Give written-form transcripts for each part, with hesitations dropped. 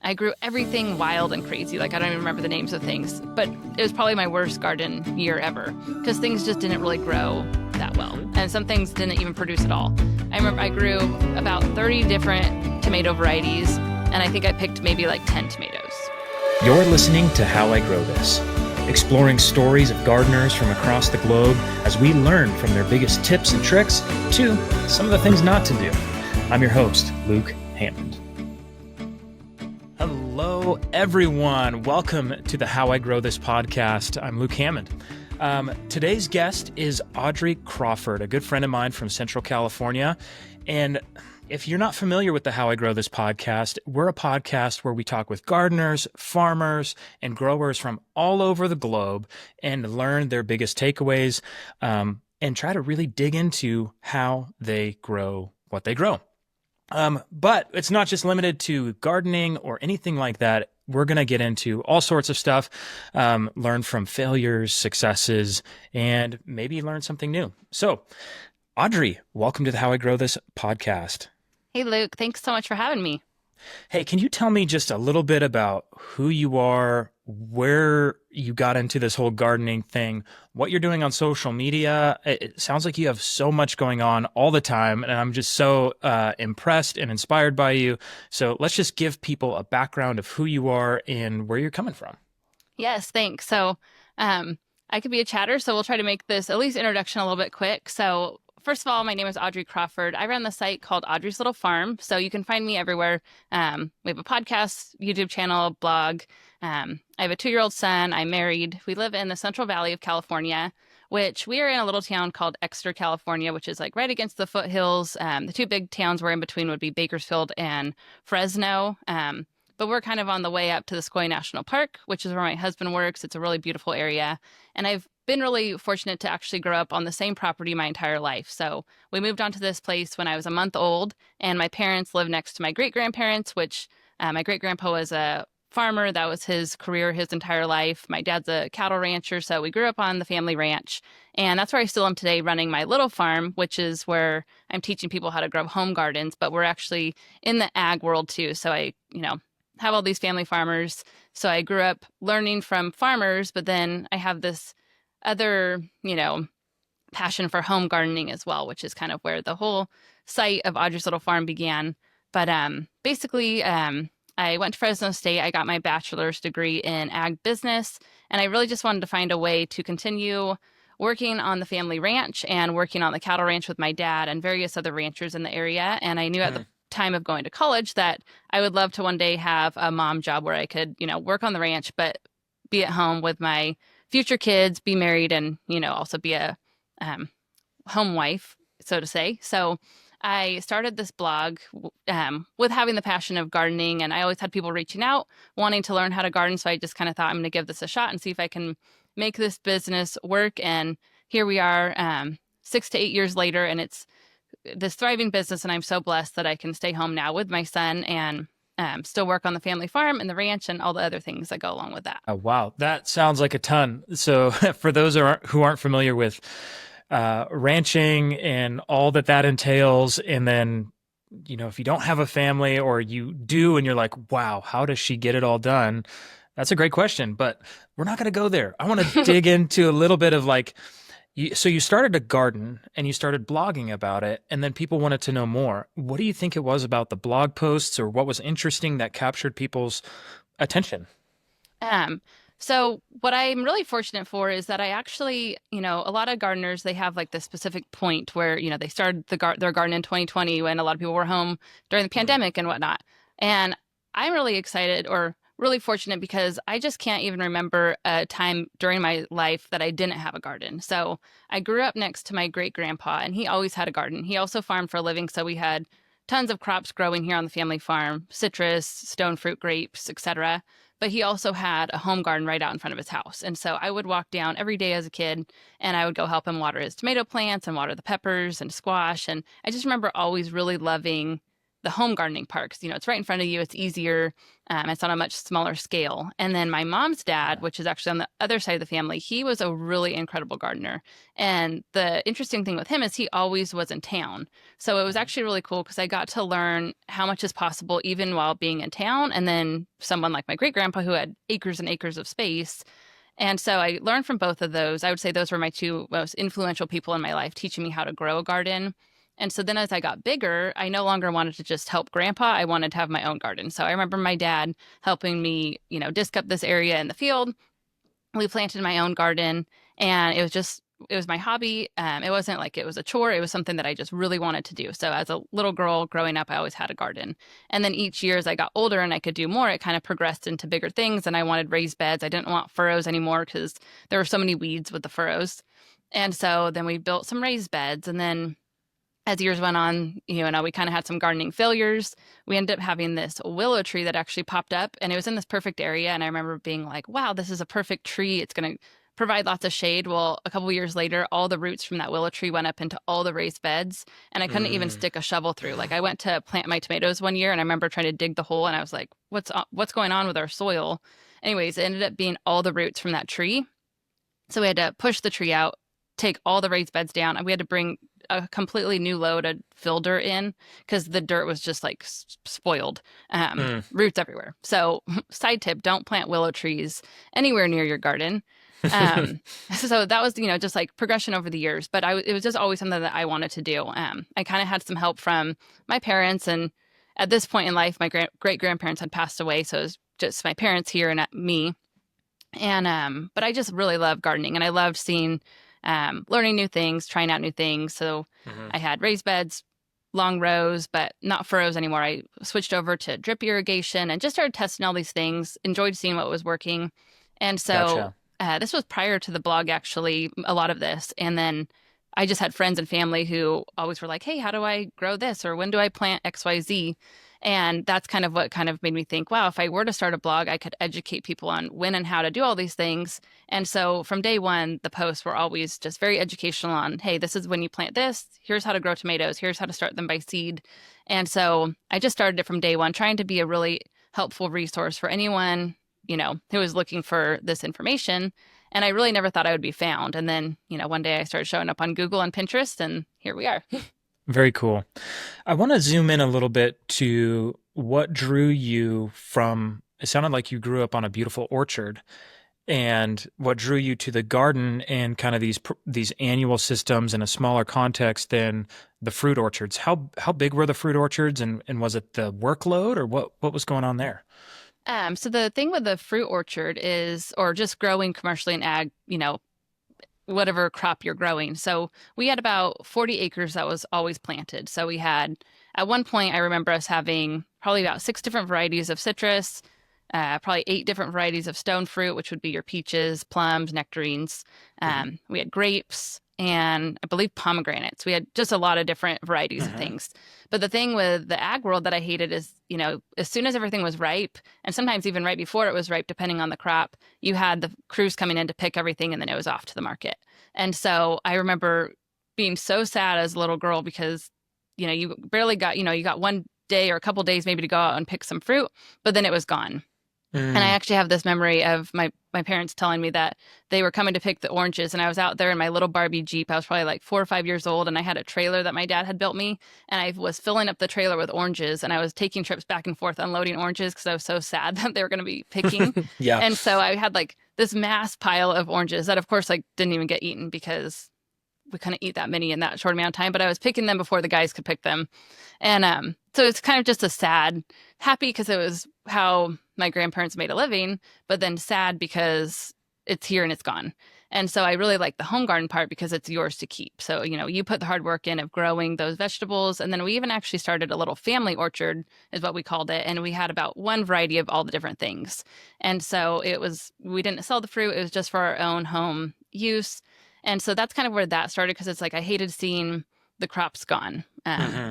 I grew everything wild and crazy. Like, I don't even remember the names of things, but it was probably my worst garden year ever because things just didn't really grow that well. And some things didn't even produce at all. I remember I grew about 30 different tomato varieties, and I think I picked maybe like 10 tomatoes. You're listening to How I Grow This, exploring stories of gardeners from across the globe as we learn from their biggest tips and tricks to some of the things not to do. I'm your host, Luke Hammond. Hello, everyone. Welcome to the How I Grow This podcast. I'm Luke Hammond. Today's guest is Audrey Crawford, a good friend of mine from Central California. And if you're not familiar with the How I Grow This podcast, we're a podcast where we talk with gardeners, farmers, and growers from all over the globe and learn their biggest takeaways and try to really dig into how they grow what they grow. But it's not just limited to gardening or anything like that. We're going to get into all sorts of stuff, learn from failures, successes, and maybe learn something new. So, Audrey, welcome to the How I Grow This podcast. Hey, Luke, thanks so much for having me. Hey, can you tell me just a little bit about who you are, where you got into this whole gardening thing, what you're doing on social media? It sounds like you have so much going on all the time, and I'm just so impressed and inspired by you. So let's just give people a background of who you are and where you're coming from. Yes, thanks. So I could be a chatter, so we'll try to make this at least introduction a little bit quick. So first of all, my name is Audrey Crawford. I run the site called Audrey's Little Farm, so you can find me everywhere. We have a podcast, YouTube channel, blog. I have a 2-year-old son. I'm married. We live in the Central Valley of California, which we are in a little town called Exeter, California, which is like right against the foothills. The two big towns we're in between would be Bakersfield and Fresno. But we're kind of on the way up to the Sequoia National Park, which is where my husband works. It's a really beautiful area. And I've been really fortunate to actually grow up on the same property my entire life. So we moved onto this place when I was a month old, and my parents lived next to my great-grandparents, which my great-grandpa was a farmer. That was his career his entire life. My dad's a cattle rancher, so we grew up on the family ranch. And that's where I still am today, running my little farm, which is where I'm teaching people how to grow home gardens. But we're actually in the ag world too. So I, have all these family farmers. So I grew up learning from farmers, but then I have this other, passion for home gardening as well, which is kind of where the whole site of Audrey's Little Farm began. But basically, I went to Fresno State. I got my bachelor's degree in ag business, and I really just wanted to find a way to continue working on the family ranch and working on the cattle ranch with my dad and various other ranchers in the area. And I knew at the time of going to college that I would love to one day have a mom job where I could, work on the ranch, but be at home with my future kids, be married, and, also be a home wife, so to say. So I started this blog with having the passion of gardening, and I always had people reaching out wanting to learn how to garden. So I just kind of thought I'm going to give this a shot and see if I can make this business work. And here we are 6 to 8 years later, and it's this thriving business. And I'm so blessed that I can stay home now with my son and still work on the family farm and the ranch and all the other things that go along with that. Oh, wow. That sounds like a ton. So for those who aren't familiar with ranching and all that entails, and then, if you don't have a family or you do and you're like, wow, how does she get it all done? That's a great question, but we're not going to go there. I want to dig into a little bit of so you started a garden and you started blogging about it, and then people wanted to know more. What do you think it was about the blog posts, or what was interesting that captured people's attention? So what I'm really fortunate for is that I actually, a lot of gardeners, they have like this specific point where, they started their garden in 2020 when a lot of people were home during the pandemic and whatnot. And I'm really excited or really fortunate because I just can't even remember a time during my life that I didn't have a garden. So I grew up next to my great-grandpa, and he always had a garden. He also farmed for a living, so we had tons of crops growing here on the family farm: citrus, stone fruit, grapes, etc. But he also had a home garden right out in front of his house. And so I would walk down every day as a kid, and I would go help him water his tomato plants and water the peppers and squash. And I just remember always really loving the home gardening part because, it's right in front of you. It's easier. It's on a much smaller scale. And then my mom's dad, which is actually on the other side of the family, he was a really incredible gardener. And the interesting thing with him is he always was in town. So it was actually really cool because I got to learn how much is possible even while being in town. And then someone like my great grandpa who had acres and acres of space. And so I learned from both of those. I would say those were my two most influential people in my life, teaching me how to grow a garden. And so then as I got bigger, I no longer wanted to just help grandpa. I wanted to have my own garden. So I remember my dad helping me, disc up this area in the field. We planted my own garden and it was my hobby. It wasn't like it was a chore. It was something that I just really wanted to do. So as a little girl growing up, I always had a garden. And then each year as I got older and I could do more, it kind of progressed into bigger things. And I wanted raised beds. I didn't want furrows anymore because there were so many weeds with the furrows. And so then we built some raised beds. And then as years went on, we kind of had some gardening failures. We ended up having this willow tree that actually popped up and it was in this perfect area. And I remember being like, wow, this is a perfect tree. It's going to provide lots of shade. Well, a couple of years later, all the roots from that willow tree went up into all the raised beds and I couldn't even stick a shovel through. Like I went to plant my tomatoes one year and I remember trying to dig the hole and I was like, what's going on with our soil? Anyways, it ended up being all the roots from that tree. So we had to push the tree out, take all the raised beds down, and we had to bring a completely new load of fill dirt in because the dirt was just like spoiled, roots everywhere. So side tip, don't plant willow trees anywhere near your garden. So that was, just like progression over the years, but it was just always something that I wanted to do. I kind of had some help from my parents, and at this point in life, my great grandparents had passed away. So it was just my parents here and me. And, but I just really love gardening and I loved seeing learning new things, trying out new things. So I had raised beds, long rows, but not furrows anymore. I switched over to drip irrigation and just started testing all these things, enjoyed seeing what was working. And so this was prior to the blog, actually, a lot of this. And then I just had friends and family who always were like, hey, how do I grow this? Or when do I plant XYZ? And that's kind of what kind of made me think, wow, if I were to start a blog, I could educate people on when and how to do all these things. And so from day one, the posts were always just very educational on, hey, this is when you plant this. Here's how to grow tomatoes. Here's how to start them by seed. And so I just started it from day one, trying to be a really helpful resource for anyone, who was looking for this information. And I really never thought I would be found. And then, one day I started showing up on Google and Pinterest, and here we are. Very cool. I want to zoom in a little bit to what drew you from, it sounded like you grew up on a beautiful orchard, and what drew you to the garden and kind of these annual systems in a smaller context than the fruit orchards. How big were the fruit orchards, and was it the workload, or what was going on there? So the thing with the fruit orchard is, or just growing commercially in ag, whatever crop you're growing. So we had about 40 acres that was always planted. So we had, at one point, I remember us having probably about 6 different varieties of citrus, probably 8 different varieties of stone fruit, which would be your peaches, plums, nectarines. We had grapes and I believe pomegranates. We had just a lot of different varieties of things. But the thing with the ag world that I hated is, as soon as everything was ripe, and sometimes even right before it was ripe, depending on the crop, you had the crews coming in to pick everything and then it was off to the market. And so I remember being so sad as a little girl because, you barely got, you got one day or a couple days maybe to go out and pick some fruit, but then it was gone. And I actually have this memory of my parents telling me that they were coming to pick the oranges, and I was out there in my little Barbie Jeep. I was probably like 4 or 5 years old, and I had a trailer that my dad had built me, and I was filling up the trailer with oranges, and I was taking trips back and forth unloading oranges because I was so sad that they were going to be picking. Yeah. And so I had like this mass pile of oranges that, of course, like didn't even get eaten because we couldn't eat that many in that short amount of time, but I was picking them before the guys could pick them. And so it's kind of just a sad, happy because it was how my grandparents made a living, but then sad because it's here and it's gone. And so I really like the home garden part because it's yours to keep. So, you put the hard work in of growing those vegetables. And then we even actually started a little family orchard is what we called it. And we had about one variety of all the different things. And so we didn't sell the fruit. It was just for our own home use. And so that's kind of where that started because it's like I hated seeing the crops gone,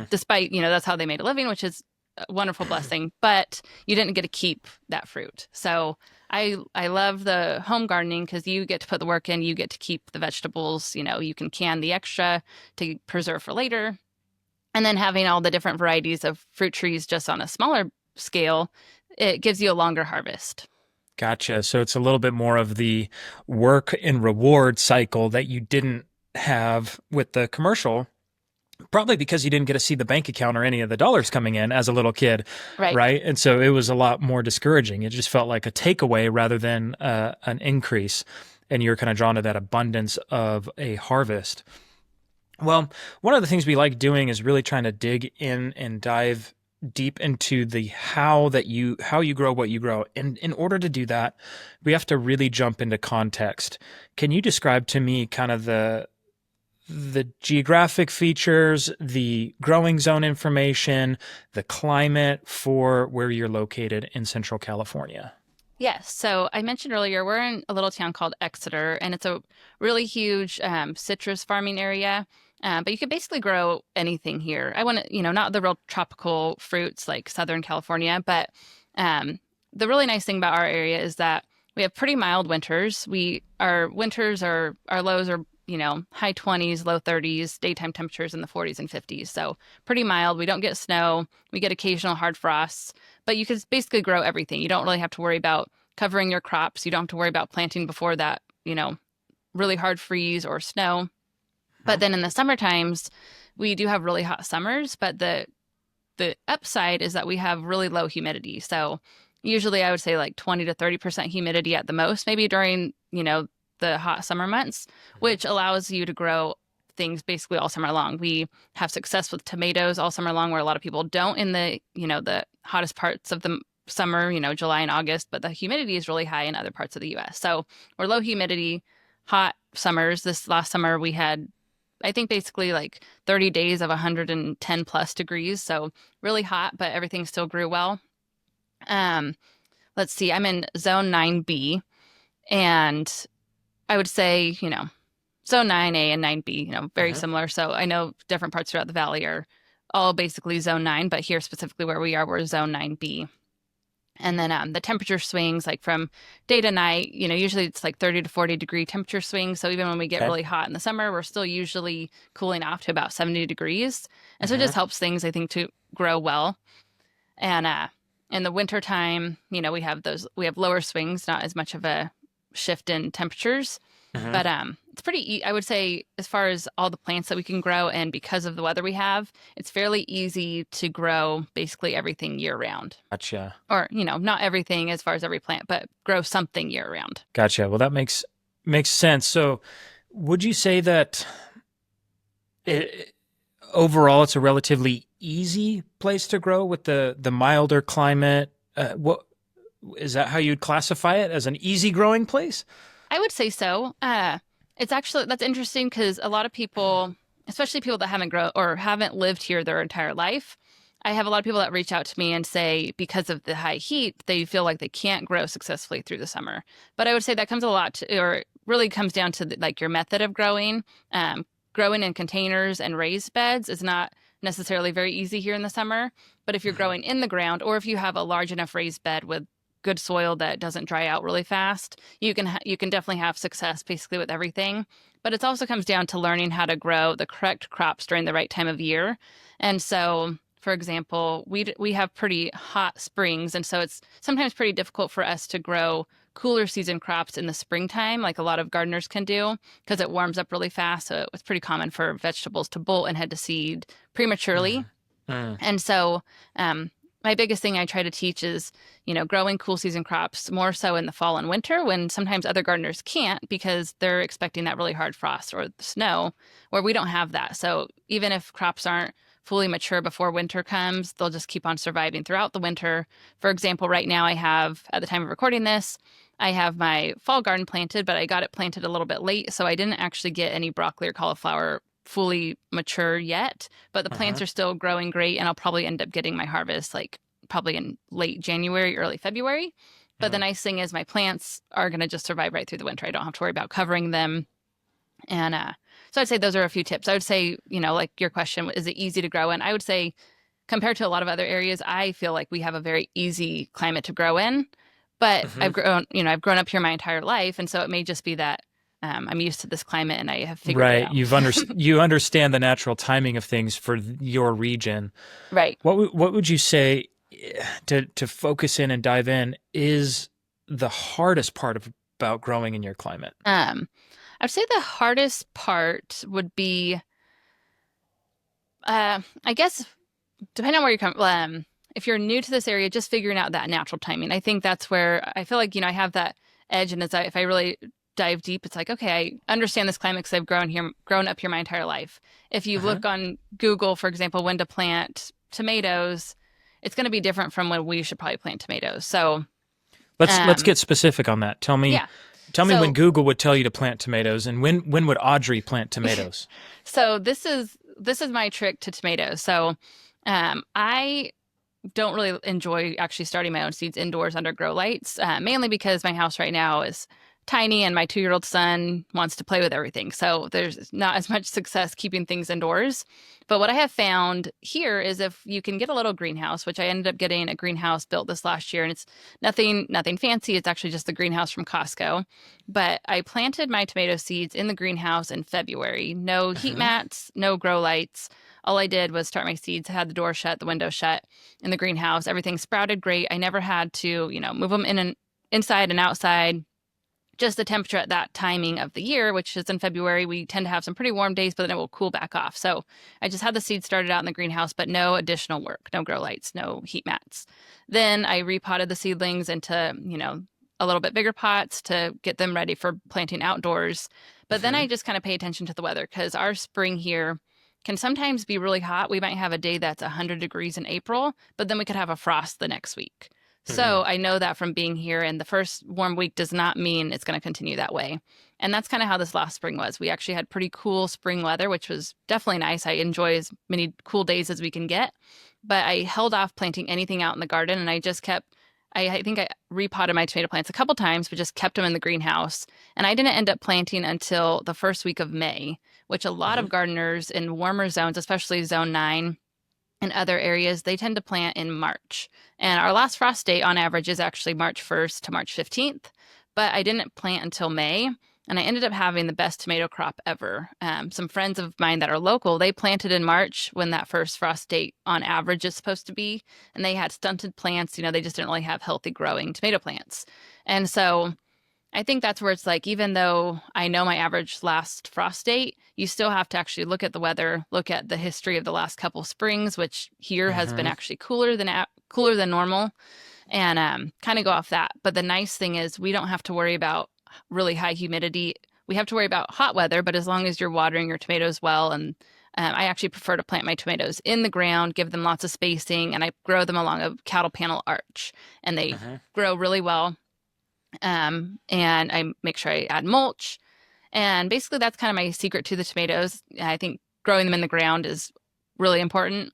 despite, that's how they made a living, which is a wonderful blessing, but you didn't get to keep that fruit. So I love the home gardening because you get to put the work in, you get to keep the vegetables, you can can the extra to preserve for later. And then having all the different varieties of fruit trees just on a smaller scale, it gives you a longer harvest. Gotcha. So it's a little bit more of the work and reward cycle that you didn't have with the commercial, probably because you didn't get to see the bank account or any of the dollars coming in as a little kid, Right. right? And so it was a lot more discouraging. It just felt like a takeaway rather than an increase. And you're kind of drawn to that abundance of a harvest. Well, one of the things we like doing is really trying to dig in and dive deep into the how you grow what you grow. And in order to do that, we have to really jump into context. Can you describe to me kind of the geographic features, the growing zone information, the climate for where you're located in Central California? Yes. So I mentioned earlier, we're in a little town called Exeter, and it's a really huge citrus farming area. But you can basically grow anything here. I want to, not the real tropical fruits like Southern California, but the really nice thing about our area is that we have pretty mild winters. Our winters our lows are, high 20s, low 30s, daytime temperatures in the 40s and 50s. So pretty mild. We don't get snow. We get occasional hard frosts, but you can basically grow everything. You don't really have to worry about covering your crops. You don't have to worry about planting before that, really hard freeze or snow. But then in the summer times, we do have really hot summers, but the upside is that we have really low humidity. So usually I would say like 20 to 30% humidity at the most, maybe during, the hot summer months, which allows you to grow things basically all summer long. We have success with tomatoes all summer long, where a lot of people don't in the hottest parts of the summer, July and August, but the humidity is really high in other parts of the US. So we're low humidity, hot summers. This last summer we had, I think, basically like 30 days of 110 plus degrees. So really hot, but everything still grew well. Let's see, I'm in zone 9B, and I would say, zone 9A and 9B, very similar. So I know different parts throughout the valley are all basically zone 9, but here specifically where we are, we're zone 9B. And then the temperature swings like from day to night, usually it's like 30 to 40 degree temperature swings. So even when we get Okay. really hot in the summer, we're still usually cooling off to about 70 degrees. And so it just helps things, I think, to grow well. And in the winter time, we have lower swings, not as much of a shift in temperatures. But it's pretty, I would say, as far as all the plants that we can grow, and because of the weather we have, it's fairly easy to grow basically everything year round. Gotcha. Or, not everything as far as every plant, but grow something year round. Gotcha. Well, that makes sense. So, would you say that overall it's a relatively easy place to grow with the milder climate? What is that how you'd classify it, as an easy growing place? I would say so. That's interesting because a lot of people, especially people that haven't grown or haven't lived here their entire life, I have a lot of people that reach out to me and say because of the high heat, they feel like they can't grow successfully through the summer. But I would say that comes a lot to, or really comes down to like your method of growing. Growing in containers and raised beds is not necessarily very easy here in the summer. But if you're growing in the ground, or if you have a large enough raised bed with good soil that doesn't dry out really fast, you can definitely have success basically with everything. But it also comes down to learning how to grow the correct crops during the right time of year. And so, for example, we have pretty hot springs, and so it's sometimes pretty difficult for us to grow cooler season crops in the springtime, like a lot of gardeners can do, because it warms up really fast. So it's pretty common for vegetables to bolt and head to seed prematurely. And so, my biggest thing I try to teach is, growing cool season crops more so in the fall and winter, when sometimes other gardeners can't because they're expecting that really hard frost or the snow, where we don't have that. So even if crops aren't fully mature before winter comes, they'll just keep on surviving throughout the winter. For example, right now I have, at the time of recording this, I have my fall garden planted, but I got it planted a little bit late, so I didn't actually get any broccoli or cauliflower fully mature yet, but the plants are still growing great, and I'll probably end up getting my harvest like probably in late January, early February. But the nice thing is my plants are going to just survive right through the winter. I don't have to worry about covering them. And so I'd say those are a few tips. I would say, like your question, is it easy to grow in? I would say compared to a lot of other areas, I feel like we have a very easy climate to grow in. But I've grown up here my entire life, and so it may just be that I'm used to this climate and I have figured it Right. out. You understand the natural timing of things for your region. Right. What would you say to focus in and dive in is the hardest part about growing in your climate? I'd say the hardest part would be, I guess, depending on where you come, if you're new to this area, just figuring out that natural timing. I think that's where I feel like, I have that edge. And if I really dive deep, it's like, okay, I understand this climate because I've grown up here my entire life. If you Uh-huh. look on Google, for example, when to plant tomatoes, it's going to be different from when we should probably plant tomatoes. So, Let's um, get specific on that. yeah. Tell me when So, Google would tell you to plant tomatoes, and when would Audrey plant tomatoes? so this is my trick to tomatoes. So, I don't really enjoy actually starting my own seeds indoors under grow lights, mainly because my house right now is tiny and my 2-year-old son wants to play with everything. So there's not as much success keeping things indoors. But what I have found here is if you can get a little greenhouse, which I ended up getting a greenhouse built this last year, and it's nothing fancy. It's actually just the greenhouse from Costco. But I planted my tomato seeds in the greenhouse in February. No heat Uh-huh. mats, no grow lights. All I did was start my seeds, had the door shut, the window shut in the greenhouse. Everything sprouted great. I never had to, move them inside and outside. Just the temperature at that timing of the year, which is in February, we tend to have some pretty warm days, but then it will cool back off. So I just had the seeds started out in the greenhouse, but no additional work, no grow lights, no heat mats. Then I repotted the seedlings into, a little bit bigger pots to get them ready for planting outdoors. But then Uh-huh. I just kind of pay attention to the weather because our spring here can sometimes be really hot. We might have a day that's 100 degrees in April, but then we could have a frost the next week. Uh-huh. So I know that from being here, and the first warm week does not mean it's going to continue that way. And that's kind of how this last spring was. We actually had pretty cool spring weather, which was definitely nice. I enjoy as many cool days as we can get. But I held off planting anything out in the garden, and I just kept. I think I repotted my tomato plants a couple times, but just kept them in the greenhouse. And I didn't end up planting until the first week of May, which a lot Uh-huh. of gardeners in warmer zones, especially zone 9, in other areas, they tend to plant in March. And our last frost date on average is actually March 1st to March 15th. But I didn't plant until May. And I ended up having the best tomato crop ever. Some friends of mine that are local, they planted in March when that first frost date on average is supposed to be. And they had stunted plants. They just didn't really have healthy growing tomato plants. And so I think that's where it's like, even though I know my average last frost date, you still have to actually look at the weather, look at the history of the last couple of springs, which here has been Uh-huh. actually cooler than normal, and kind of go off that. But the nice thing is we don't have to worry about really high humidity. We have to worry about hot weather, but as long as you're watering your tomatoes well, and I actually prefer to plant my tomatoes in the ground, give them lots of spacing, and I grow them along a cattle panel arch, and they Uh-huh. grow really well. And I make sure I add mulch. And basically, that's kind of my secret to the tomatoes. I think growing them in the ground is really important.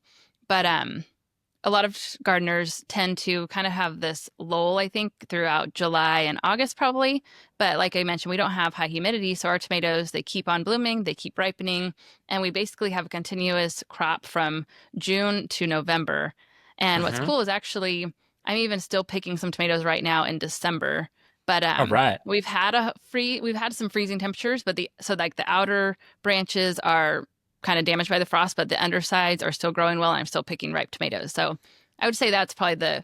But a lot of gardeners tend to kind of have this lull, I think, throughout July and August, probably. But like I mentioned, we don't have high humidity. So our tomatoes, they keep on blooming, they keep ripening. And we basically have a continuous crop from June to November. And what's Uh-huh. cool is actually, I'm even still picking some tomatoes right now in December. But All right. we've had some freezing temperatures, but like the outer branches are kind of damaged by the frost, but the undersides are still growing well, and I'm still picking ripe tomatoes. So I would say that's probably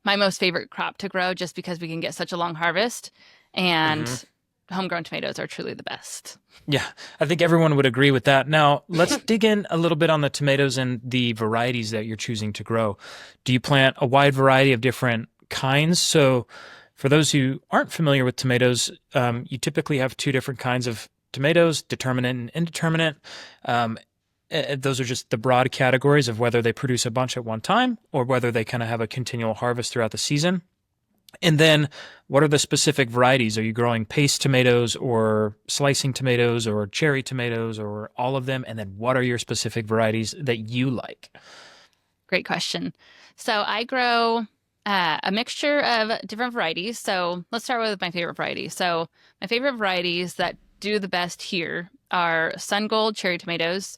my most favorite crop to grow, just because we can get such a long harvest, Uh-huh. and homegrown tomatoes are truly the best. Yeah, I think everyone would agree with that. Now, let's dig in a little bit on the tomatoes and the varieties that you're choosing to grow. Do you plant a wide variety of different kinds? So, for those who aren't familiar with tomatoes, you typically have two different kinds of tomatoes, determinate and indeterminate. Um, those are just the broad categories of whether they produce a bunch at one time or whether they kind of have a continual harvest throughout the season. And then what are the specific varieties? Are you growing paste tomatoes or slicing tomatoes or cherry tomatoes or all of them? And then what are your specific varieties that you like? Great question. So I grow a mixture of different varieties. So let's start with my favorite variety. So my favorite varieties that do the best here are Sun Gold cherry tomatoes,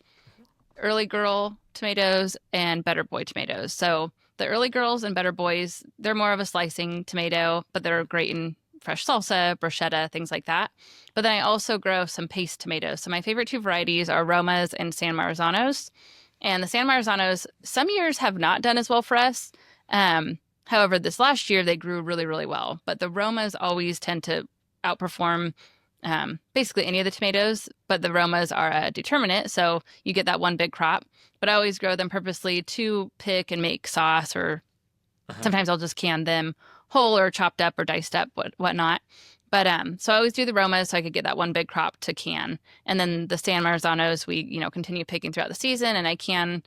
Early Girl tomatoes, and Better Boy tomatoes. So the Early Girls and Better Boys, they're more of a slicing tomato, but they're great in fresh salsa, bruschetta, things like that. But then I also grow some paste tomatoes. So my favorite two varieties are Romas and San Marzanos. And the San Marzanos, some years have not done as well for us. However, this last year they grew really, really well. But the Romas always tend to outperform basically any of the tomatoes, but the Romas are a determinate, so you get that one big crop. But I always grow them purposely to pick and make sauce, or sometimes I'll just can them whole or chopped up or diced up, whatnot. But so I always do the Romas so I could get that one big crop to can. And then the San Marzanos, we, continue picking throughout the season, and I can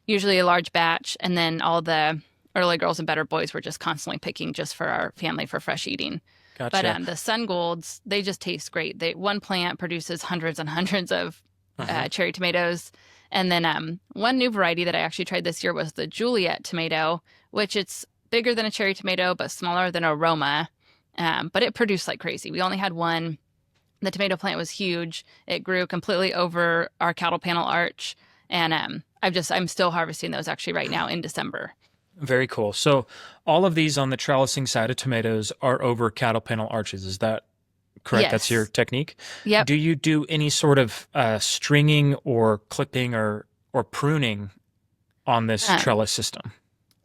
usually a large batch. And then all the early girls and better boys were just constantly picking just for our family for fresh eating. Gotcha. But the Sun Golds, they just taste great. One plant produces hundreds and hundreds of cherry tomatoes. And then one new variety that I actually tried this year was the Juliet tomato, which it's bigger than a cherry tomato, but smaller than a Roma. But it produced like crazy. We only had one. The tomato plant was huge. It grew completely over our cattle panel arch. And I'm still harvesting those actually right now in December. Very cool. So all of these on the trellising side of tomatoes are over cattle panel arches. Is that correct? Yes. That's your technique? Yep. Do you do any sort of stringing or clipping or pruning on this trellis system?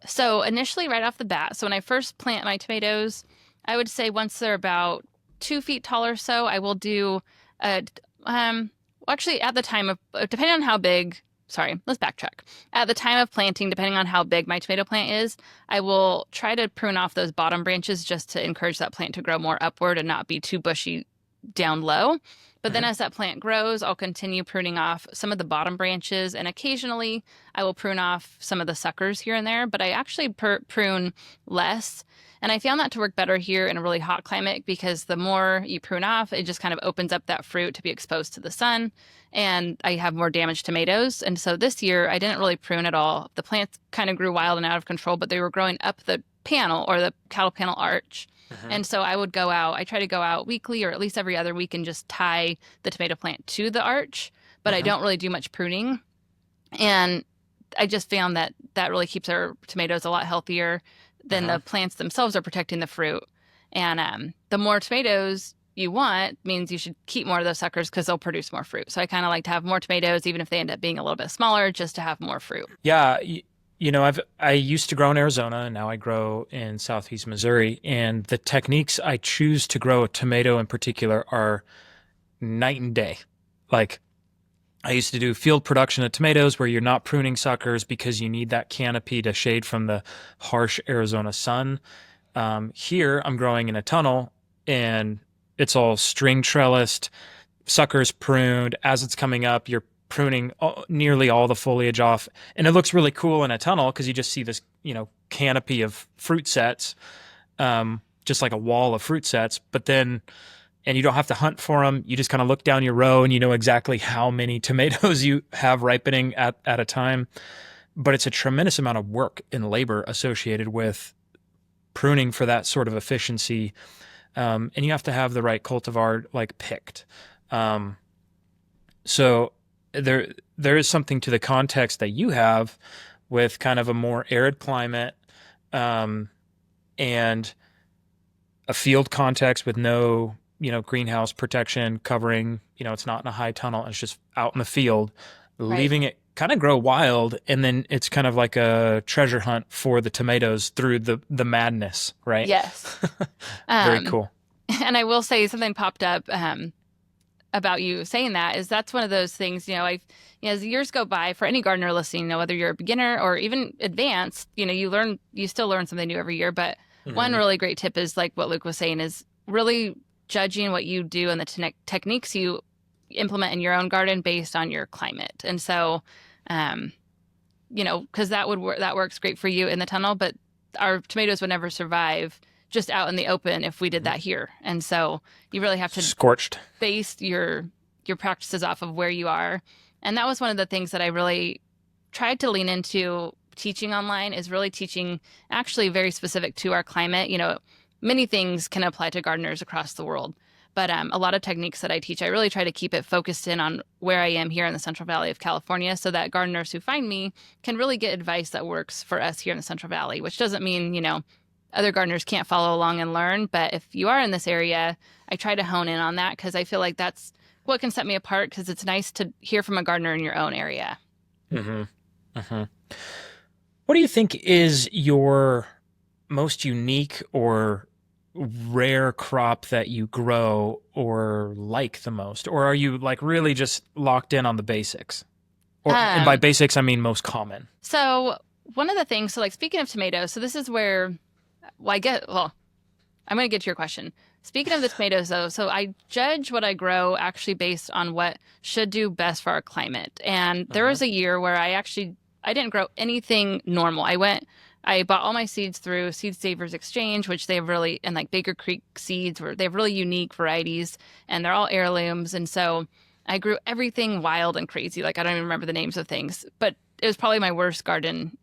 So initially right off the bat, so when I first plant my tomatoes, I would say once they're about 2 feet tall or so, I will do actually at the time of, depending on how big, sorry, let's backtrack. At the time of planting, depending on how big my tomato plant is, I will try to prune off those bottom branches just to encourage that plant to grow more upward and not be too bushy down low. But then as that plant grows, I'll continue pruning off some of the bottom branches, and occasionally I will prune off some of the suckers here and there, but I actually prune less. And I found that to work better here in a really hot climate, because the more you prune off, it just kind of opens up that fruit to be exposed to the sun, and I have more damaged tomatoes. And so this year I didn't really prune at all. The plants kind of grew wild and out of control, but they were growing up the panel or the cattle panel arch. And so I try to go out weekly or at least every other week and just tie the tomato plant to the arch, but I don't really do much pruning. And I just found that really keeps our tomatoes a lot healthier than the plants themselves are protecting the fruit. And the more tomatoes you want means you should keep more of those suckers because they'll produce more fruit. So I kind of like to have more tomatoes, even if they end up being a little bit smaller, just to have more fruit. Yeah. I used to grow in Arizona, and now I grow in Southeast Missouri. And the techniques I choose to grow a tomato in particular are night and day. Like, I used to do field production of tomatoes where you're not pruning suckers because you need that canopy to shade from the harsh Arizona sun. Here, I'm growing in a tunnel, and it's all string trellised, suckers pruned. As it's coming up, you're pruning nearly all the foliage off, and it looks really cool in a tunnel because you just see this canopy of fruit sets, just like a wall of fruit sets. But then, and you don't have to hunt for them, you just kind of look down your row and you know exactly how many tomatoes you have ripening at a time. But it's a tremendous amount of work and labor associated with pruning for that sort of efficiency, and you have to have the right cultivar picked. So there is something to the context that you have with kind of a more arid climate, and a field context with no, greenhouse protection covering, it's not in a high tunnel. It's just out in the field, leaving it kind of grow wild. And then it's kind of like a treasure hunt for the tomatoes through the madness, right? Yes. Very cool. And I will say something popped up, about you saying that's one of those things, as the years go by, for any gardener listening, whether you're a beginner or even advanced, you still learn something new every year. But one really great tip is like what Luke was saying, is really judging what you do and the techniques you implement in your own garden based on your climate. And so, because that works great for you in the tunnel, but our tomatoes would never survive just out in the open if we did that here. And so you really have to scorched base your practices off of where you are. And that was one of the things that I really tried to lean into teaching online, is really teaching actually very specific to our climate. Many things can apply to gardeners across the world, but a lot of techniques that I teach, I really try to keep it focused in on where I am here in the Central Valley of California, so that gardeners who find me can really get advice that works for us here in the Central Valley, which doesn't mean, other gardeners can't follow along and learn. But if you are in this area, I try to hone in on that because I feel like that's what can set me apart because it's nice to hear from a gardener in your own area. Mm-hmm. Mm-hmm. What do you think is your most unique or rare crop that you grow or like the most? Or are you like really just locked in on the basics? And by Um, basics, I mean most common. so one of the things, so like speaking of tomatoes, so this is where, I'm going to get to your question. Speaking of the tomatoes, though, so I judge what I grow actually based on what should do best for our climate. And there Uh-huh. was a year where I didn't grow anything normal. I bought all my seeds through Seed Savers Exchange, which they have really, and like Baker Creek seeds, where they have really unique varieties, and they're all heirlooms. And so I grew everything wild and crazy. Like I don't even remember the names of things, but it was probably my worst garden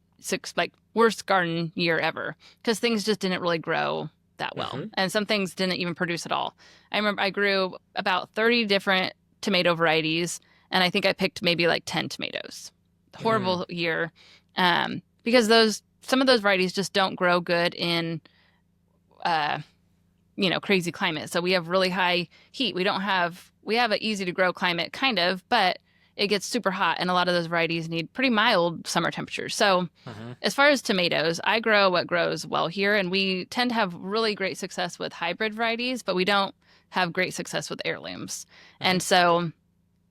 year ever because things just didn't really grow that well. Mm-hmm. And some things didn't even produce at all. I remember I grew about 30 different tomato varieties, and I think I picked maybe like 10 tomatoes. Mm. Horrible year. Because some of those varieties just don't grow good in uh, crazy climate. So we have really high heat. We have an easy to grow climate kind of, but it gets super hot and a lot of those varieties need pretty mild summer temperatures. So Uh-huh. as far as tomatoes, I grow what grows well here and we tend to have really great success with hybrid varieties, but we don't have great success with heirlooms. Uh-huh.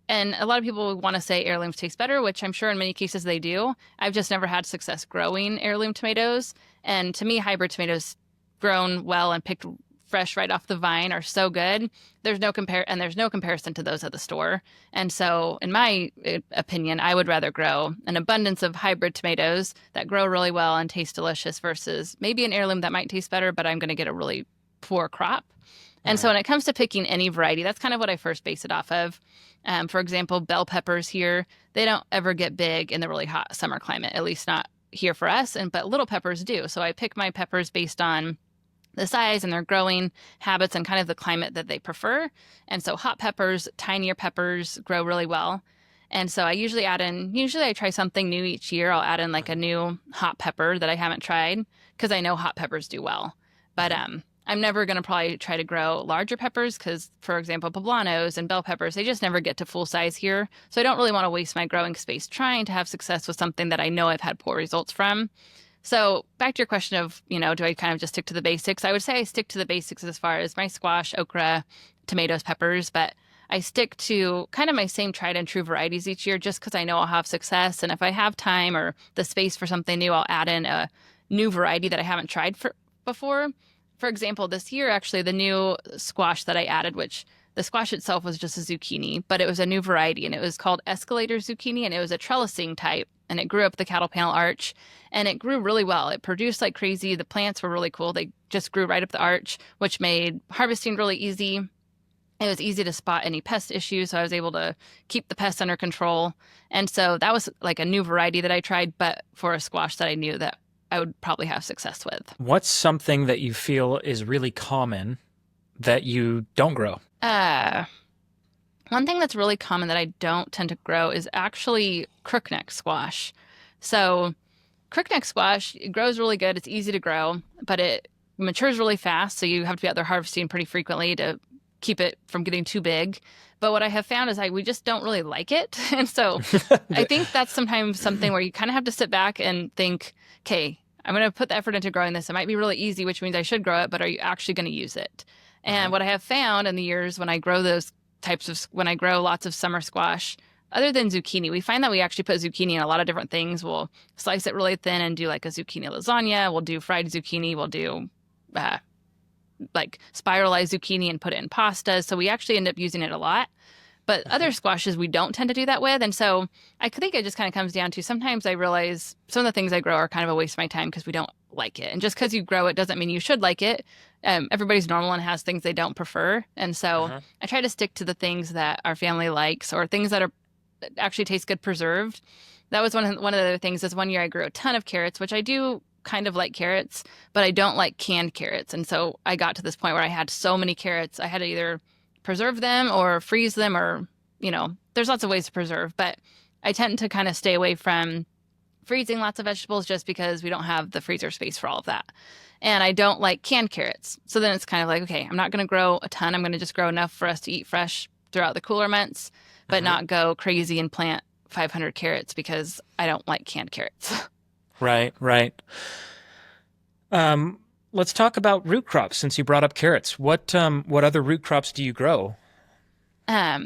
And a lot of people want to say heirlooms taste better, which I'm sure in many cases they do. I've just never had success growing heirloom tomatoes. And to me, hybrid tomatoes grown well and picked fresh right off the vine are so good. There's no comparison to those at the store. And so, in my opinion, I would rather grow an abundance of hybrid tomatoes that grow really well and taste delicious versus maybe an heirloom that might taste better, but I'm going to get a really poor crop. And so Uh-huh. when it comes to picking any variety, that's kind of what I first base it off of. For example, bell peppers here, they don't ever get big in the really hot summer climate, at least not here for us. But little peppers do. So I pick my peppers based on the size and their growing habits and kind of the climate that they prefer. And so hot peppers, tinier peppers grow really well. And so usually I try something new each year. I'll add in like a new hot pepper that I haven't tried because I know hot peppers do well. But Uh-huh. I'm never going to probably try to grow larger peppers because, for example, poblanos and bell peppers, they just never get to full size here. So I don't really want to waste my growing space trying to have success with something that I know I've had poor results from. So back to your question of, do I kind of just stick to the basics? I would say I stick to the basics as far as my squash, okra, tomatoes, peppers, but I stick to kind of my same tried and true varieties each year just because I know I'll have success. And if I have time or the space for something new, I'll add in a new variety that I haven't tried before. For example, this year, actually, the new squash that I added, which the squash itself was just a zucchini, but it was a new variety and it was called escalator zucchini and it was a trellising type and it grew up the cattle panel arch and it grew really well. It produced like crazy. The plants were really cool. They just grew right up the arch, which made harvesting really easy. It was easy to spot any pest issues, so I was able to keep the pests under control. And so that was like a new variety that I tried, but for a squash that I knew that I would probably have success with. What's something that you feel is really common that you don't grow? Uh, One thing that's really common that I don't tend to grow is actually crookneck squash. So, crookneck squash, it grows really good. It's easy to grow, but it matures really fast. So, you have to be out there harvesting pretty frequently to keep it from getting too big. But what I have found is we just don't really like it. And so, I think that's sometimes something where you kind of have to sit back and think, okay, I'm going to put the effort into growing this. It might be really easy, which means I should grow it, but are you actually going to use it? And Uh-huh. what I have found in the years when I grow lots of summer squash, other than zucchini, we find that we actually put zucchini in a lot of different things. We'll slice it really thin and do like a zucchini lasagna. We'll do fried zucchini. We'll do uh, like spiralized zucchini and put it in pasta. So we actually end up using it a lot. But Uh-huh. other squashes we don't tend to do that with. And so I think it just kind of comes down to sometimes I realize some of the things I grow are kind of a waste of my time because we don't like it. And just because you grow it doesn't mean you should like it. Everybody's normal and has things they don't prefer. And so Uh-huh. I try to stick to the things that our family likes or things that actually taste good preserved. That was one of the other things is one year I grew a ton of carrots, which I do kind of like carrots, but I don't like canned carrots. And so I got to this point where I had so many carrots, I had to either preserve them or freeze them or, there's lots of ways to preserve, but I tend to kind of stay away from freezing lots of vegetables just because we don't have the freezer space for all of that. And I don't like canned carrots. So then it's kind of like, okay, I'm not going to grow a ton. I'm going to just grow enough for us to eat fresh throughout the cooler months, but not go crazy and plant 500 carrots because I don't like canned carrots. Right, right. Let's talk about root crops since you brought up carrots. What other root crops do you grow? I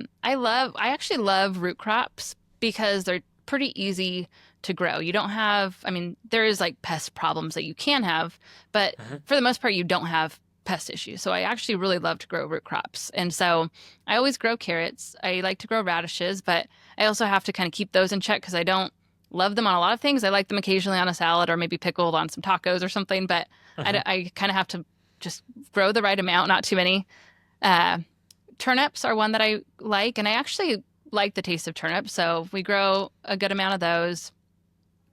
actually love root crops because they're pretty easy to grow. You don't have, I mean, there is like pest problems that you can have, but for the most part, you don't have pest issues. So I actually really love to grow root crops. And so I always grow carrots. I like to grow radishes, but I also have to kind of keep those in check because I don't love them on a lot of things. I like them occasionally on a salad or maybe pickled on some tacos or something, but I kind of have to just grow the right amount, not too many. Turnips are one that I like, and I actually like the taste of turnips, so we grow a good amount of those.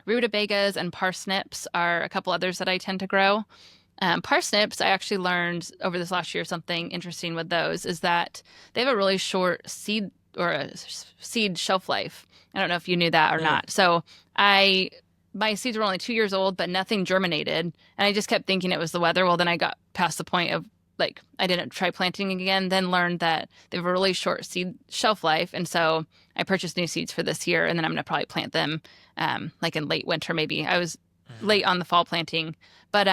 Rutabagas and parsnips are a couple others that I tend to grow. Parsnips, I actually learned over this last year something interesting with those is that they have a really short seed or a seed shelf life. I don't know if you knew that or not. So my seeds were only 2 years old, but nothing germinated, and I just kept thinking it was the weather. Well, then I got past the point of like I didn't try planting again, then learned that they have a really short seed shelf life. And so I purchased new seeds for this year, and then I'm going to probably plant them like in late winter maybe. I was late on the fall planting. But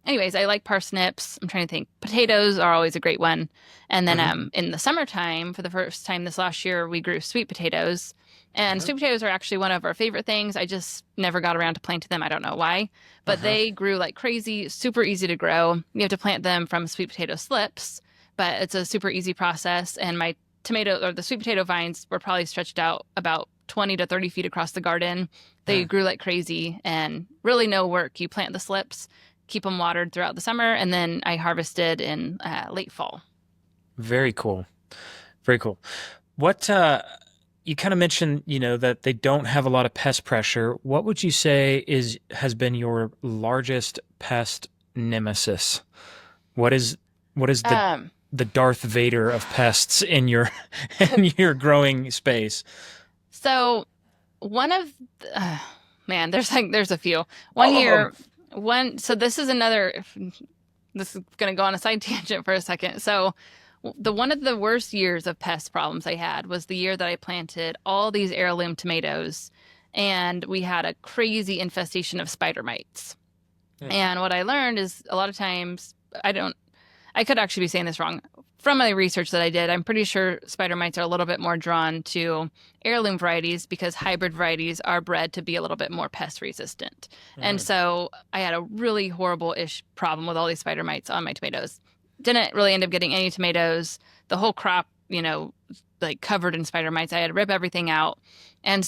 anyways, I like parsnips. I'm trying to think. Potatoes are always a great one. And then in the summertime, for the first time this last year, we grew sweet potatoes. And sweet potatoes are actually one of our favorite things. I just never got around to planting them. I don't know why. But they grew like crazy, super easy to grow. You have to plant them from sweet potato slips, but it's a super easy process. And my the sweet potato vines were probably stretched out about 20 to 30 feet across the garden. They grew like crazy and really no work. You plant the slips, keep them watered throughout the summer, and then I harvested in late fall. Very cool. Very cool. What you kind of mentioned, that they don't have a lot of pest pressure. What would you say has been your largest pest nemesis? What is the Darth Vader of pests in your in your growing space? So one of man, there's a few. One year, so this is going to go on a side tangent for a second. So one of the worst years of pest problems I had was the year that I planted all these heirloom tomatoes, and we had a crazy infestation of spider mites. And what I learned is a lot of times I could actually be saying this wrong. From my research that I did, I'm pretty sure spider mites are a little bit more drawn to heirloom varieties because hybrid varieties are bred to be a little bit more pest resistant. And so I had a really horrible-ish problem with all these spider mites on my tomatoes. Didn't really end up getting any tomatoes. The whole crop, like covered in spider mites. I had to rip everything out. And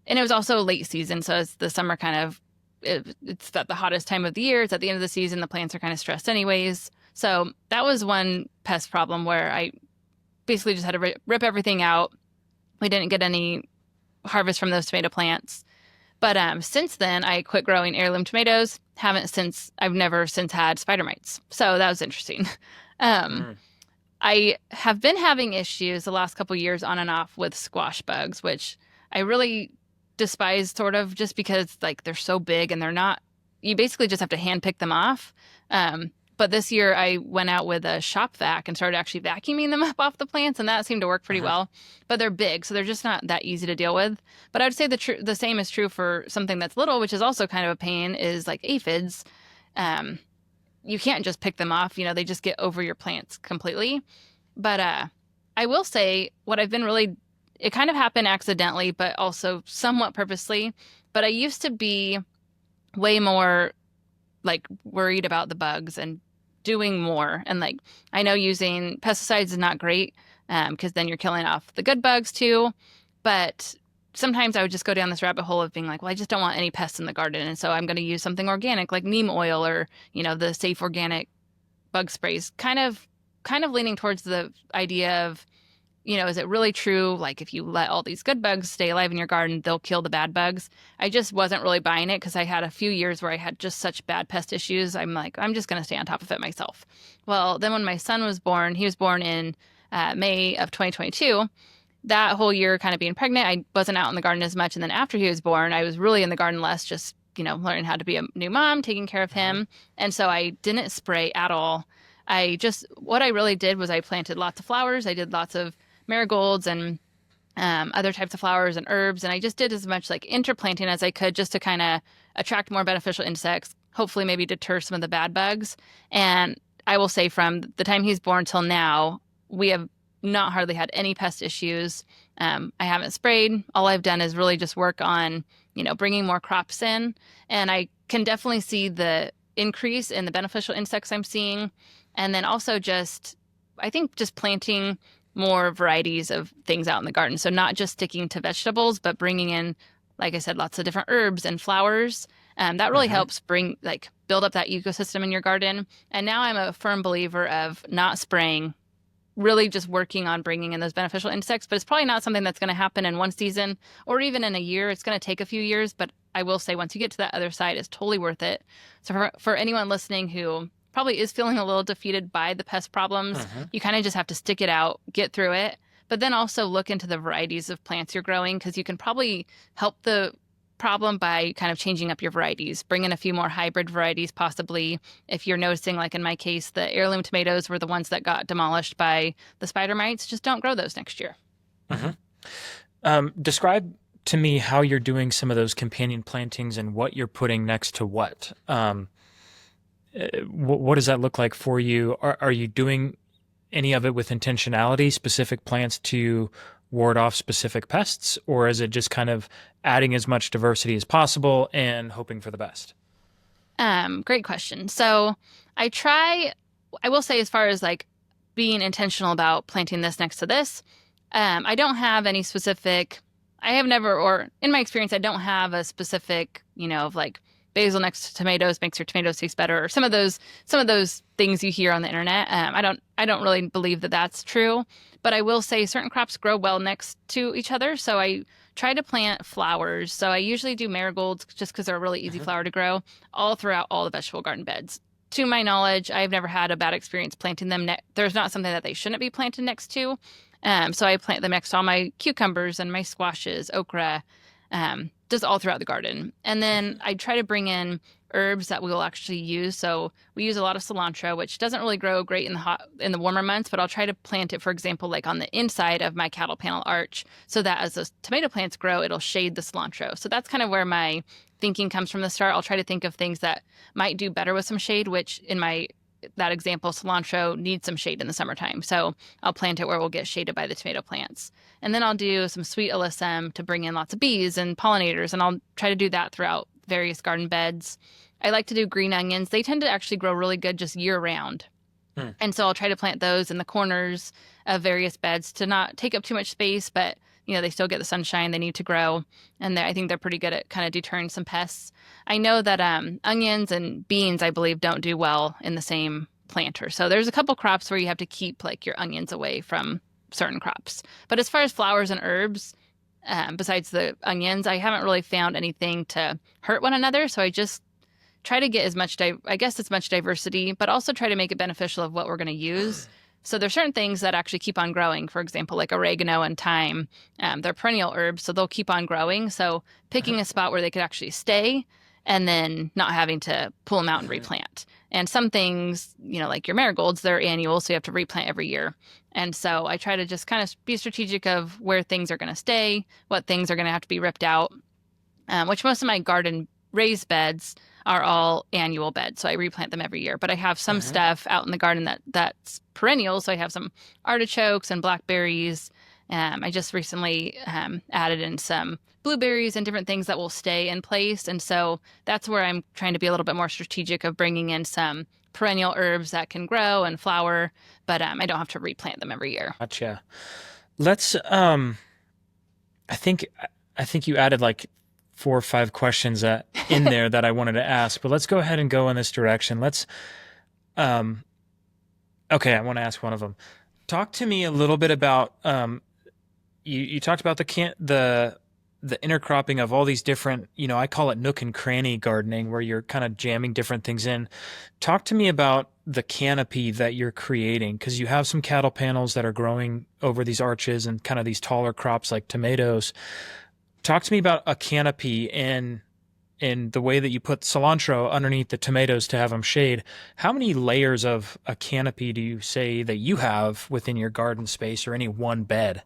it was also late season. So it's the summer it's at the hottest time of the year. It's at the end of the season. The plants are kind of stressed anyways. So that was one pest problem where I basically just had to rip everything out. We didn't get any harvest from those tomato plants. But since then, I quit growing heirloom tomatoes. I've never since had spider mites. So that was interesting. I have been having issues the last couple years on and off with squash bugs, which I really despise sort of just because like they're so big and you basically just have to hand pick them off. But this year I went out with a shop vac and started actually vacuuming them up off the plants, and that seemed to work pretty well. But they're big, so they're just not that easy to deal with. But I would say the same is true for something that's little, which is also kind of a pain, is like aphids. You can't just pick them off. They just get over your plants completely. But I will say what I've been it kind of happened accidentally, but also somewhat purposely. But I used to be way more like worried about the bugs and doing more. And like, I know using pesticides is not great because then you're killing off the good bugs too. But sometimes I would just go down this rabbit hole of being like, well, I just don't want any pests in the garden. And so I'm going to use something organic like neem oil or, the safe organic bug sprays, kind of leaning towards the idea of, is it really true? Like if you let all these good bugs stay alive in your garden, they'll kill the bad bugs. I just wasn't really buying it because I had a few years where I had just such bad pest issues. I'm like, I'm just going to stay on top of it myself. Well, then when my son was born, he was born in May of 2022. that whole year kind of being pregnant, I wasn't out in the garden as much. And then after he was born, I was really in the garden less, just, learning how to be a new mom, taking care of Uh-huh. him. And so I didn't spray at all. What I really did was I planted lots of flowers. I did lots of marigolds and other types of flowers and herbs. And I just did as much like interplanting as I could just to kind of attract more beneficial insects, hopefully maybe deter some of the bad bugs. And I will say from the time he's born till now, we have not hardly had any pest issues. I haven't sprayed. All I've done is really just work on, bringing more crops in. And I can definitely see the increase in the beneficial insects I'm seeing. And then also I think just planting more varieties of things out in the garden. So not just sticking to vegetables, but bringing in, like I said, lots of different herbs and flowers. That really Uh-huh. helps build up that ecosystem in your garden. And now I'm a firm believer of not spraying, really just working on bringing in those beneficial insects. But it's probably not something that's going to happen in one season or even in a year. It's going to take a few years. But I will say once you get to that other side, it's totally worth it. So for anyone listening who probably is feeling a little defeated by the pest problems, Uh-huh. you kind of just have to stick it out, get through it. But then also look into the varieties of plants you're growing because you can probably help the problem by kind of changing up your varieties, bring in a few more hybrid varieties possibly. If you're noticing, like in my case, the heirloom tomatoes were the ones that got demolished by the spider mites, just don't grow those next year. Uh-huh. Describe to me how you're doing some of those companion plantings and what you're putting next to what. What does that look like for you? Are you doing any of it with intentionality, specific plants to ward off specific pests, or is it just kind of adding as much diversity as possible and hoping for the best? Great question. So I will say as far as like being intentional about planting this next to this, I don't have any specific, I have never, or in my experience, I don't have a specific, of like basil next to tomatoes makes your tomatoes taste better, or some of those things you hear on the internet. I don't really believe that that's true, but I will say certain crops grow well next to each other. So I try to plant flowers. So I usually do marigolds just because they're a really easy Uh-huh. flower to grow all throughout all the vegetable garden beds. To my knowledge, I've never had a bad experience planting them. There's not something that they shouldn't be planted next to. So I plant them next to all my cucumbers and my squashes, okra, just all throughout the garden. And then I try to bring in herbs that we will actually use. So we use a lot of cilantro, which doesn't really grow great in the warmer months, but I'll try to plant it, for example, like on the inside of my cattle panel arch, so that as those tomato plants grow, it'll shade the cilantro. So that's kind of where my thinking comes from the start. I'll try to think of things that might do better with some shade, which in that example, cilantro needs some shade in the summertime. So I'll plant it where we'll get shaded by the tomato plants. And then I'll do some sweet alyssum to bring in lots of bees and pollinators. And I'll try to do that throughout various garden beds. I like to do green onions. They tend to actually grow really good just year round. Hmm. And so I'll try to plant those in the corners of various beds to not take up too much space, but they still get the sunshine they need to grow. And I think they're pretty good at kind of deterring some pests. I know that onions and beans, I believe, don't do well in the same planter. So there's a couple crops where you have to keep like your onions away from certain crops. But as far as flowers and herbs, besides the onions, I haven't really found anything to hurt one another. So I just try to get as much diversity, but also try to make it beneficial of what we're going to use. So there's certain things that actually keep on growing. For example, like oregano and thyme, they're perennial herbs, so they'll keep on growing. So picking a spot where they could actually stay and then not having to pull them out and replant. And some things, like your marigolds, they're annual, so you have to replant every year. And so I try to just kind of be strategic of where things are going to stay, what things are going to have to be ripped out, which most of my garden raised beds are all annual beds, so I replant them every year. But I have some Uh-huh. stuff out in the garden that's perennial, so I have some artichokes and blackberries. I just recently added in some blueberries and different things that will stay in place, and so that's where I'm trying to be a little bit more strategic of bringing in some perennial herbs that can grow and flower, but I don't have to replant them every year. Gotcha. Let's I think I think you added like 4 or 5 questions in there that I wanted to ask, but let's go ahead and go in this direction. Um, okay, I want to ask one of them. Talk to me a little bit about you talked about the intercropping of all these different, I call it nook and cranny gardening, where you're kind of jamming different things in. Talk to me about the canopy that you're creating? Because you have some cattle panels that are growing over these arches and kind of these taller crops like tomatoes. Talk to me about a canopy and in the way that you put cilantro underneath the tomatoes to have them shade. How many layers of a canopy do you say that you have within your garden space or any one bed?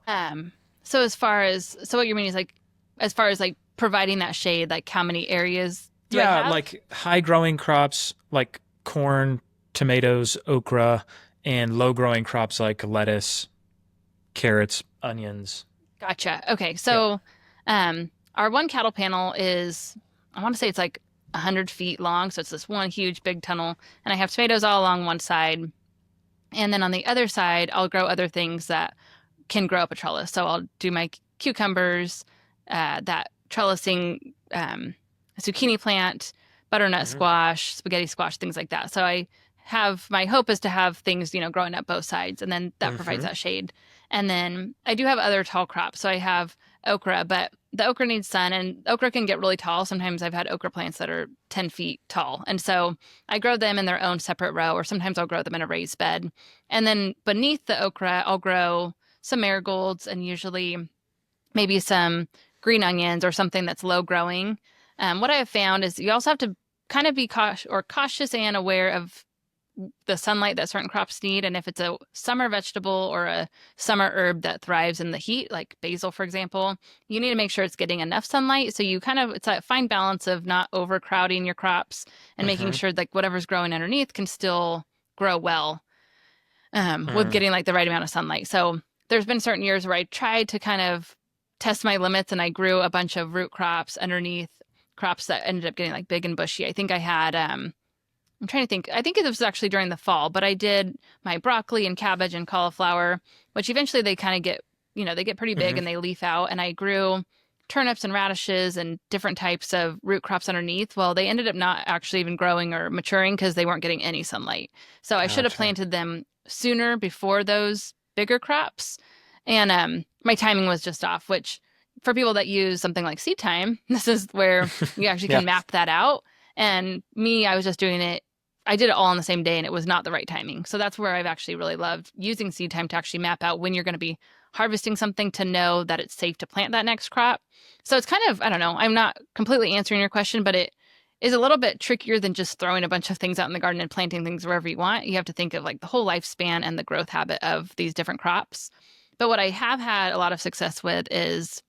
So what you mean is like, as far as like providing that shade, like how many areas do I have? Like high growing crops like corn, tomatoes, okra, and low growing crops like lettuce, carrots, onions. Gotcha. Okay. Yeah. So, our one cattle panel is, I want to say it's like 100 feet long. So it's this one huge big tunnel. And I have tomatoes all along one side. And then on the other side, I'll grow other things that can grow up a trellis. So I'll do my cucumbers, that trellising, zucchini plant, butternut squash, spaghetti squash, things like that. So my hope is to have things, growing up both sides, and then that provides that shade. And then I do have other tall crops. So I have okra, but the okra needs sun, and okra can get really tall. Sometimes I've had okra plants that are 10 feet tall. And so I grow them in their own separate row, or sometimes I'll grow them in a raised bed. And then beneath the okra, I'll grow some marigolds and usually maybe some green onions or something that's low growing. What I have found is you also have to kind of be cautious and aware of the sunlight that certain crops need. And if it's a summer vegetable or a summer herb that thrives in the heat, like basil, for example, you need to make sure it's getting enough sunlight. So it's a fine balance of not overcrowding your crops and making sure like whatever's growing underneath can still grow well with getting like the right amount of sunlight. So there's been certain years where I tried to kind of test my limits, and I grew a bunch of root crops underneath crops that ended up getting like big and bushy. I think I had, I'm trying to think, I think it was actually during the fall, but I did my broccoli and cabbage and cauliflower, which eventually they kind of get, they get pretty big and they leaf out. And I grew turnips and radishes and different types of root crops underneath. Well, they ended up not actually even growing or maturing because they weren't getting any sunlight. So I should have planted them sooner before those bigger crops. And my timing was just off, which for people that use something like seed time, this is where you actually can map that out. And me, I was just doing it. I did it all on the same day, and it was not the right timing. So that's where I've actually really loved using seed time to actually map out when you're going to be harvesting something to know that it's safe to plant that next crop. So it's kind of, I don't know, I'm not completely answering your question, but it is a little bit trickier than just throwing a bunch of things out in the garden and planting things wherever you want. You have to think of like the whole lifespan and the growth habit of these different crops. But what I have had a lot of success with is,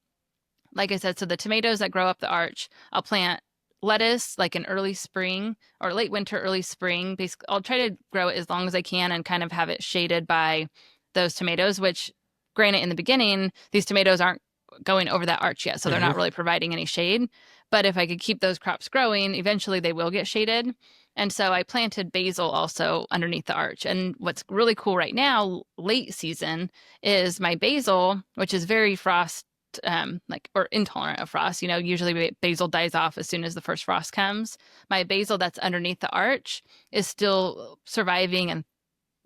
like I said, so the tomatoes that grow up the arch, I'll plant lettuce like in early spring or late winter, early spring. Basically, I'll try to grow it as long as I can and kind of have it shaded by those tomatoes, which granted in the beginning, these tomatoes aren't going over that arch yet. So they're not really providing any shade. But if I could keep those crops growing, eventually they will get shaded. And so I planted basil also underneath the arch. And what's really cool right now, late season, is my basil, which is very frost or intolerant of frost. Usually basil dies off as soon as the first frost comes. My basil that's underneath the arch is still surviving, and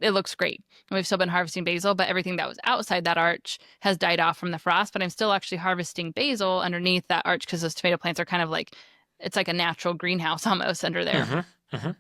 it looks great. We've still been harvesting basil, but everything that was outside that arch has died off from the frost. But I'm still actually harvesting basil underneath that arch because those tomato plants are kind of like, it's like a natural greenhouse almost under there.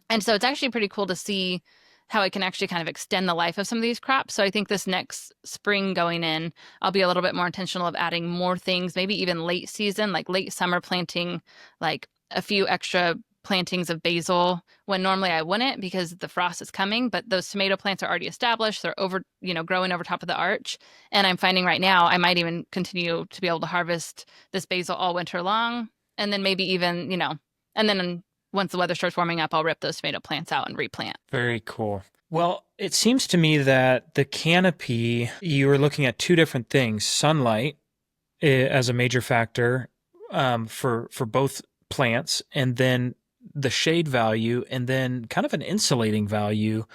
And so it's actually pretty cool to see how I can actually kind of extend the life of some of these crops. So I think this next spring going in, I'll be a little bit more intentional of adding more things, maybe even late season, like late summer planting, like a few extra plantings of basil when normally I wouldn't because the frost is coming. But those tomato plants are already established. They're growing over top of the arch. And I'm finding right now I might even continue to be able to harvest this basil all winter long. And then maybe even, and then once the weather starts warming up, I'll rip those tomato plants out and replant. Very cool. Well, it seems to me that the canopy, you were looking at two different things: sunlight as a major factor for both plants, and then the shade value, and then kind of an insulating value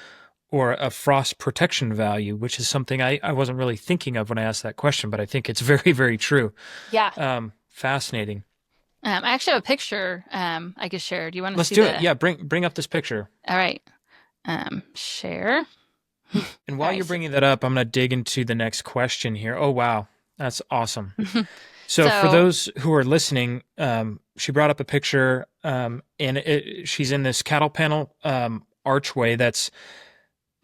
or a frost protection value, which is something I wasn't really thinking of when I asked that question, but I think it's very, very true. Yeah. Fascinating. I actually have a picture I could share. Do you want to Let's see do it. Yeah, bring up this picture. All right. Share. And while you're bringing that up, I'm going to dig into the next question here. Oh, wow. That's awesome. So for those who are listening, she brought up a picture, and she's in this cattle panel archway that's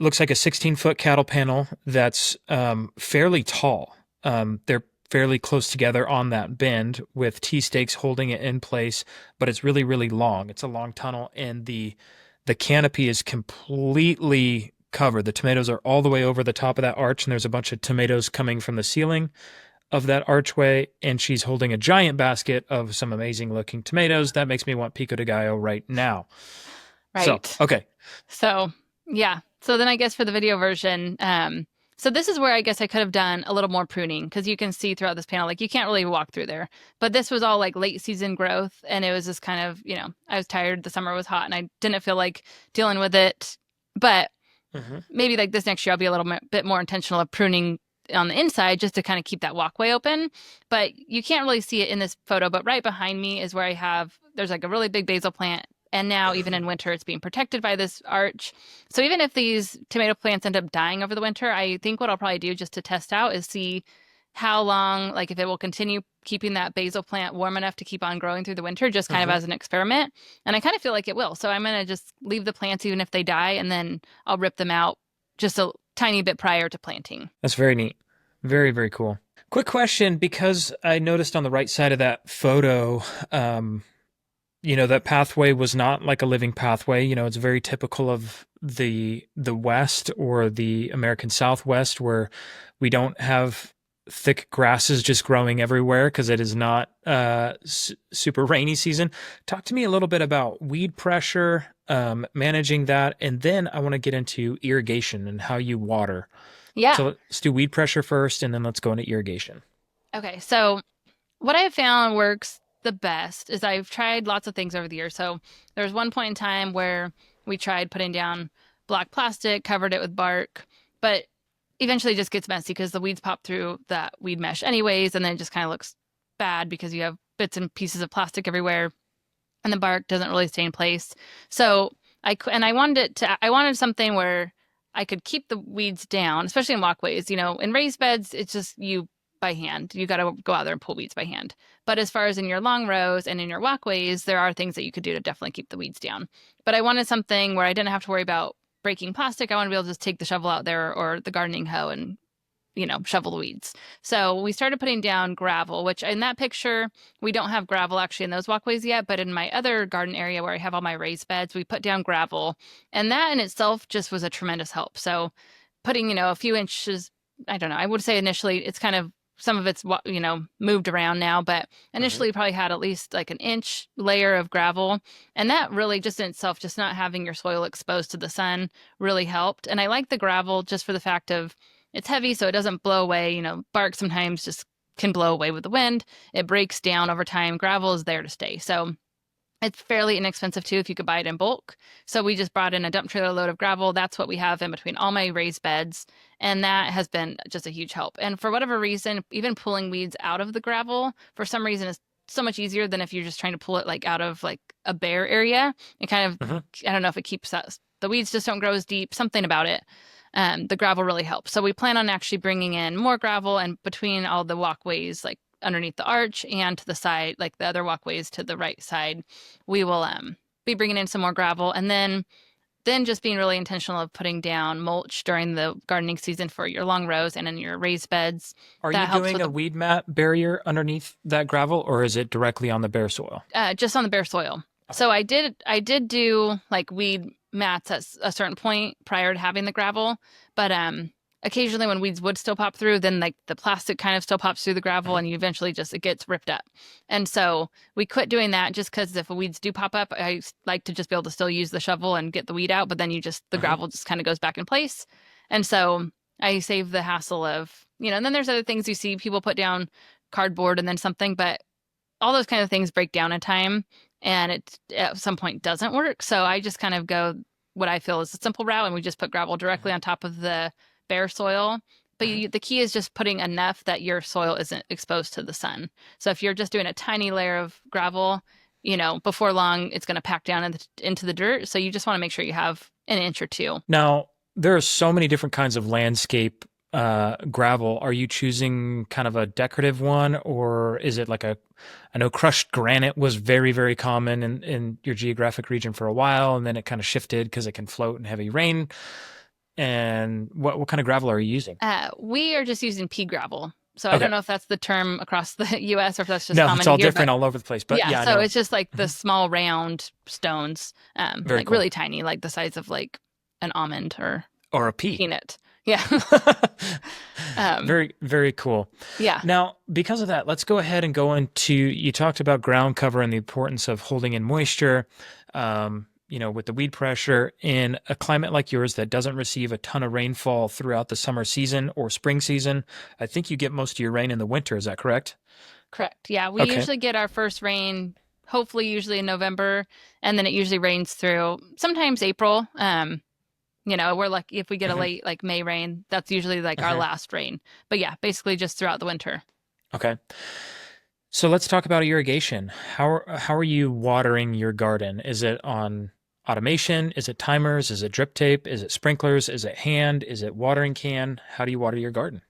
looks like a 16-foot cattle panel that's fairly tall. They're fairly close together on that bend with T stakes holding it in place, but it's really, really long. It's a long tunnel, and the canopy is completely covered. The tomatoes are all the way over the top of that arch, and there's a bunch of tomatoes coming from the ceiling of that archway, and she's holding a giant basket of some amazing looking tomatoes. That makes me want pico de gallo right now. Right. So, okay. So, yeah. So then I guess for the video version, so this is where I guess I could have done a little more pruning because you can see throughout this panel, like you can't really walk through there. But this was all like late season growth, and it was just kind of, I was tired. The summer was hot, and I didn't feel like dealing with it. But maybe like this next year, I'll be a little bit more intentional of pruning on the inside just to kind of keep that walkway open. But you can't really see it in this photo, but right behind me is where there's like a really big basil plant. And now even in winter, it's being protected by this arch. So even if these tomato plants end up dying over the winter, I think what I'll probably do just to test out is see how long, like if it will continue keeping that basil plant warm enough to keep on growing through the winter, just kind of as an experiment. And I kind of feel like it will. So I'm going to just leave the plants even if they die, and then I'll rip them out just a tiny bit prior to planting. That's very neat. Very, very cool. Quick question, because I noticed on the right side of that photo, that pathway was not like a living pathway. It's very typical of the West or the American Southwest, where we don't have thick grasses just growing everywhere because it is not super rainy season. Talk to me a little bit about weed pressure, managing that, and then I want to get into irrigation and how you water. Yeah. So let's do weed pressure first, and then let's go into irrigation. Okay. So what I have found works the best is I've tried lots of things over the years. So there was one point in time where we tried putting down black plastic, covered it with bark, but eventually it just gets messy because the weeds pop through that weed mesh anyways, and then it just kind of looks bad because you have bits and pieces of plastic everywhere and the bark doesn't really stay in place. So I wanted something where I could keep the weeds down, especially in walkways. In raised beds, it's just you by hand. You got to go out there and pull weeds by hand. But as far as in your long rows and in your walkways, there are things that you could do to definitely keep the weeds down. But I wanted something where I didn't have to worry about breaking plastic. I want to be able to just take the shovel out there or the gardening hoe and, shovel the weeds. So we started putting down gravel, which in that picture, we don't have gravel actually in those walkways yet. But in my other garden area where I have all my raised beds, we put down gravel. And that in itself just was a tremendous help. So putting, a few inches, I don't know, I would say initially it's kind of, some of it's, moved around now, but initially probably had at least like an inch layer of gravel. And that really just in itself, just not having your soil exposed to the sun really helped. And I like the gravel just for the fact of it's heavy, so it doesn't blow away. Bark sometimes just can blow away with the wind. It breaks down over time. Gravel is there to stay. So it's fairly inexpensive too if you could buy it in bulk. So we just brought in a dump trailer load of gravel. That's what we have in between all my raised beds. And that has been just a huge help. And for whatever reason, even pulling weeds out of the gravel, for some reason, is so much easier than if you're just trying to pull it like out of like a bare area. It kind of, I don't know if it keeps us, the weeds just don't grow as deep, something about it. The gravel really helps. So we plan on actually bringing in more gravel, and between all the walkways, like underneath the arch and to the side, like the other walkways to the right side, we will be bringing in some more gravel, and then just being really intentional of putting down mulch during the gardening season for your long rows and in your raised beds. Are you doing a weed mat barrier underneath that gravel, or is it directly on the bare soil? Just on the bare soil. Okay. So I did do like weed mats at a certain point prior to having the gravel, but occasionally when weeds would still pop through, then like the plastic kind of still pops through the gravel and you eventually it gets ripped up. And so we quit doing that just because if weeds do pop up, I like to just be able to still use the shovel and get the weed out, but then the gravel just kind of goes back in place. And so I save the hassle of, and then there's other things you see people put down cardboard and then something, but all those kind of things break down in time and it at some point doesn't work. So I just kind of go what I feel is a simple route, and we just put gravel directly on top of the bare soil. But the key is just putting enough that your soil isn't exposed to the sun. So if you're just doing a tiny layer of gravel, before long, it's going to pack down into the dirt. So you just want to make sure you have an inch or two. Now, there are so many different kinds of landscape gravel, are you choosing kind of a decorative one, or is it like I know crushed granite was very, very common in your geographic region for a while, and then it kind of shifted because it can float in heavy rain. And what kind of gravel are you using? We are just using pea gravel. So I don't Okay. know if that's the term across the US or if that's just No, it's common all here, different but all over the place, but yeah, yeah, I so know. it's just like the Mhm. small round stones, Very like cool. really tiny, like the size of like an almond or Or a pea. peanut. Yeah. um, Very, very cool. yeah. Now, because of that, let's go ahead and go into, you talked about ground cover and the importance of holding in moisture, with the weed pressure in a climate like yours that doesn't receive a ton of rainfall throughout the summer season or spring season. I think you get most of your rain in the winter. Is that correct? Correct. Yeah, we Okay. usually get our first rain, hopefully usually in November, and then it usually rains through sometimes April. We're lucky if we get a Hmm. late like May rain, that's usually like our Hmm. last rain. But yeah, basically just throughout the winter. Okay. So let's talk about irrigation. How are you watering your garden? Is it on automation? Is it timers? Is it drip tape? Is it sprinklers? Is it hand? Is it watering can? How do you water your garden?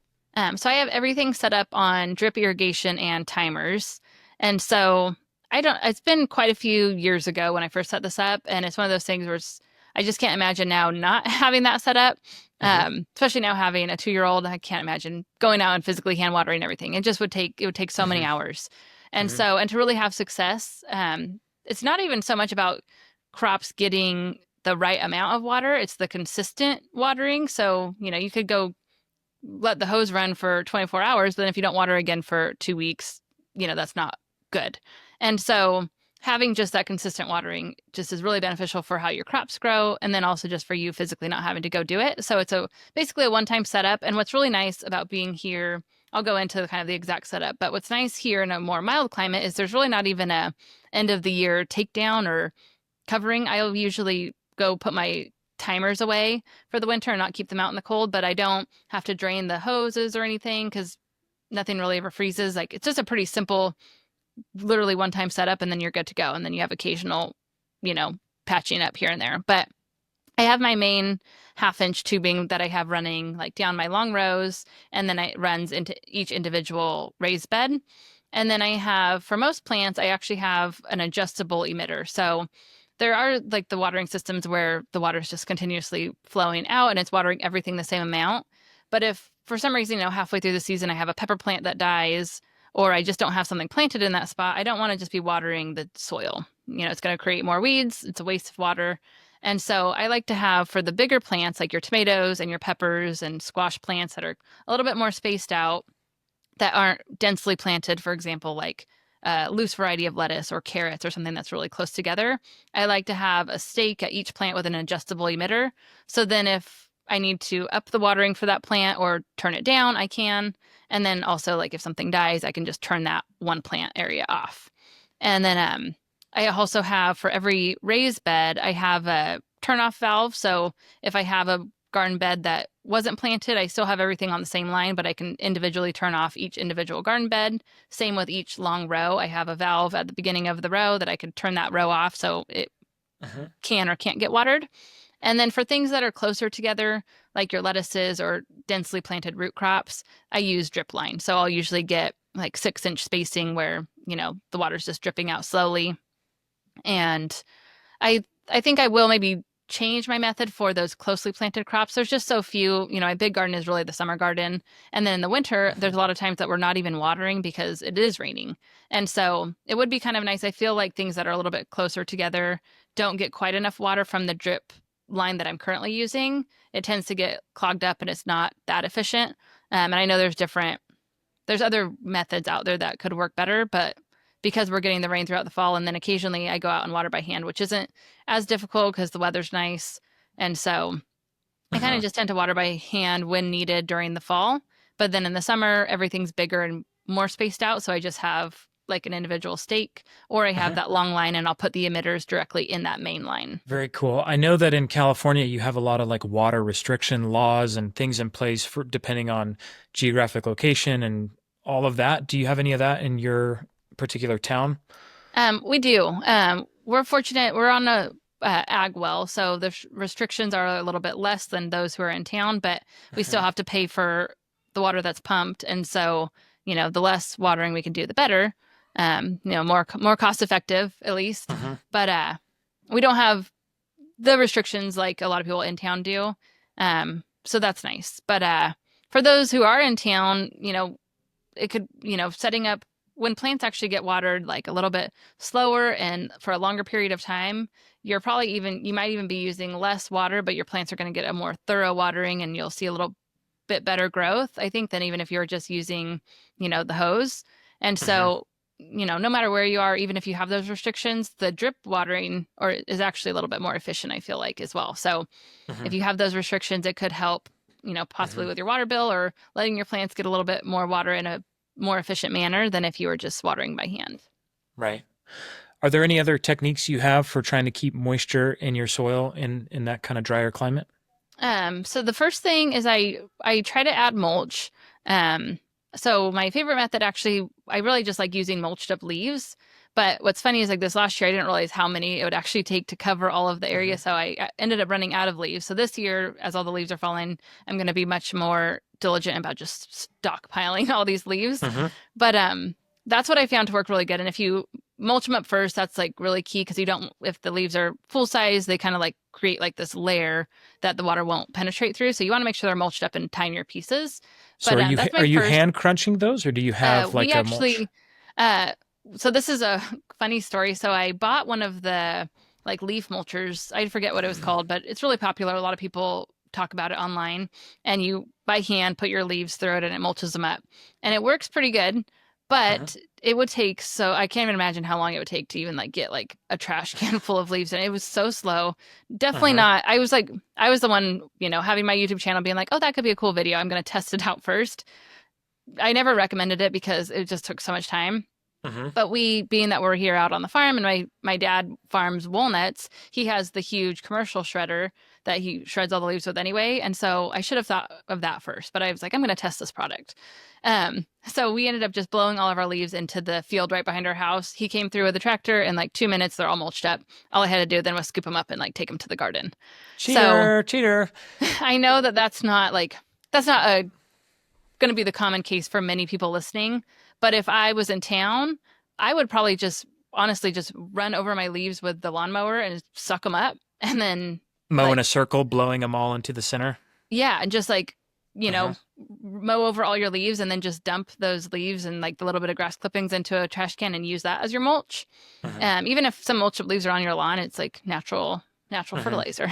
So I have everything set up on drip irrigation and timers. And so it's been quite a few years ago when I first set this up. And it's one of those things where I just can't imagine now not having that set up. Hmm. Especially now having a 2-year-old, I can't imagine going out and physically hand watering everything. It would take so many Hmm. hours. And Hmm. so, and to really have success, it's not even so much about crops getting the right amount of water, it's the consistent watering. So, you could go let the hose run for 24 hours, but then if you don't water again for 2 weeks, that's not good. And so having just that consistent watering just is really beneficial for how your crops grow and then also just for you physically not having to go do it. So it's basically a one-time setup. And what's really nice about being here, I'll go into kind of the exact setup, but what's nice here in a more mild climate is there's really not even a end of the year takedown or covering. I'll usually go put my timers away for the winter and not keep them out in the cold, but I don't have to drain the hoses or anything because nothing really ever freezes. Like it's just a pretty simple, literally one time setup and then you're good to go. And then you have occasional, you know, patching up here and there. But I have my main 1/2 inch tubing that I have running like down my long rows, and then it runs into each individual raised bed. And then I have, for most plants, I actually have an adjustable emitter. So there are like the watering systems where the water is just continuously flowing out and it's watering everything the same amount. But if for some reason, halfway through the season, I have a pepper plant that dies, or I just don't have something planted in that spot, I don't want to just be watering the soil. It's going to create more weeds. It's a waste of water. And so I like to have for the bigger plants, like your tomatoes and your peppers and squash plants that are a little bit more spaced out, that aren't densely planted, for example, like a loose variety of lettuce or carrots or something that's really close together. I like to have a stake at each plant with an adjustable emitter. So then if I need to up the watering for that plant or turn it down, I can. And then also, like if something dies, I can just turn that one plant area off. And then I also have for every raised bed, I have a turn off valve. So if I have a garden bed that wasn't planted, I still have everything on the same line, but I can individually turn off each individual garden bed. Same with each long row. I have a valve at the beginning of the row that I could turn that row off so it Hmm. can or can't get watered. And then for things that are closer together, like your lettuces or densely planted root crops, I use drip line. So I'll usually get like 6-inch spacing where, the water's just dripping out slowly. And I think I will maybe change my method for those closely planted crops. There's just so few, my big garden is really the summer garden. And then in the winter, there's a lot of times that we're not even watering because it is raining. And so it would be kind of nice. I feel like things that are a little bit closer together don't get quite enough water from the drip line that I'm currently using. It tends to get clogged up and it's not that efficient. And I know there's other methods out there that could work better, but because we're getting the rain throughout the fall, and then occasionally I go out and water by hand, which isn't as difficult because the weather's nice. And so I kind of Uh-huh. just tend to water by hand when needed during the fall. But then in the summer, everything's bigger and more spaced out. So I just have like an individual stake, or I have Uh-huh. that long line and I'll put the emitters directly in that main line. Very cool. I know that in California you have a lot of like water restriction laws and things in place for depending on geographic location and all of that. Do you have any of that in your particular town? We do. We're fortunate. We're on ag well, so the restrictions are a little bit less than those who are in town, but we still have to pay for the water that's pumped, and so the less watering we can do, the better. More cost effective at least. Uh-huh. But we don't have the restrictions like a lot of people in town do. So that's nice. But for those who are in town, it could, setting up when plants actually get watered like a little bit slower and for a longer period of time, you might even be using less water, but your plants are going to get a more thorough watering and you'll see a little bit better growth, I think, than even if you were just using, the hose. And so, no matter where you are, even if you have those restrictions, the drip watering is actually a little bit more efficient, I feel like, as well. So if you have those restrictions, it could help, possibly with your water bill or letting your plants get a little bit more water in a more efficient manner than if you were just watering by hand. Right. Are there any other techniques you have for trying to keep moisture in your soil in that kind of drier climate? So the first thing is I try to add mulch. So my favorite method, actually, I really just like using mulched up leaves. But what's funny is like this last year, I didn't realize how many it would actually take to cover all of the area. So I ended up running out of leaves. So this year, as all the leaves are falling, I'm going to be much more diligent about just stockpiling all these leaves. But that's what I found to work really good. And if you mulch them up first, that's like really key because if the leaves are full size, they kind of like create like this layer that the water won't penetrate through. So you want to make sure they're mulched up in tinier pieces. So are you hand crunching those, or do you have like a mulch? So this is a funny story. So I bought one of the like leaf mulchers. I forget what it was called, but it's really popular. A lot of people talk about it online, and you by hand put your leaves through it and it mulches them up, and it works pretty good. But it would take, so I can't even imagine how long it would take to even like get like a trash can full of leaves. And it was so slow. Definitely not. I was the one, having my YouTube channel being like, oh, that could be a cool video. I'm going to test it out first. I never recommended it because it just took so much time. But being that we're here out on the farm and my dad farms walnuts, he has the huge commercial shredder that he shreds all the leaves with anyway. And so I should have thought of that first, but I was like, I'm going to test this product. So we ended up just blowing all of our leaves into the field right behind our house. He came through with a tractor in like 2 minutes. They're all mulched up. All I had to do then was scoop them up and like take them to the garden. Cheater. I know that's not going to be the common case for many people listening. But if I was in town, I would probably just run over my leaves with the lawnmower and suck them up and then mow in a circle, blowing them all into the center. Yeah. And just like, mow over all your leaves and then just dump those leaves and like the little bit of grass clippings into a trash can and use that as your mulch. Even if some mulch leaves are on your lawn, it's like natural fertilizer.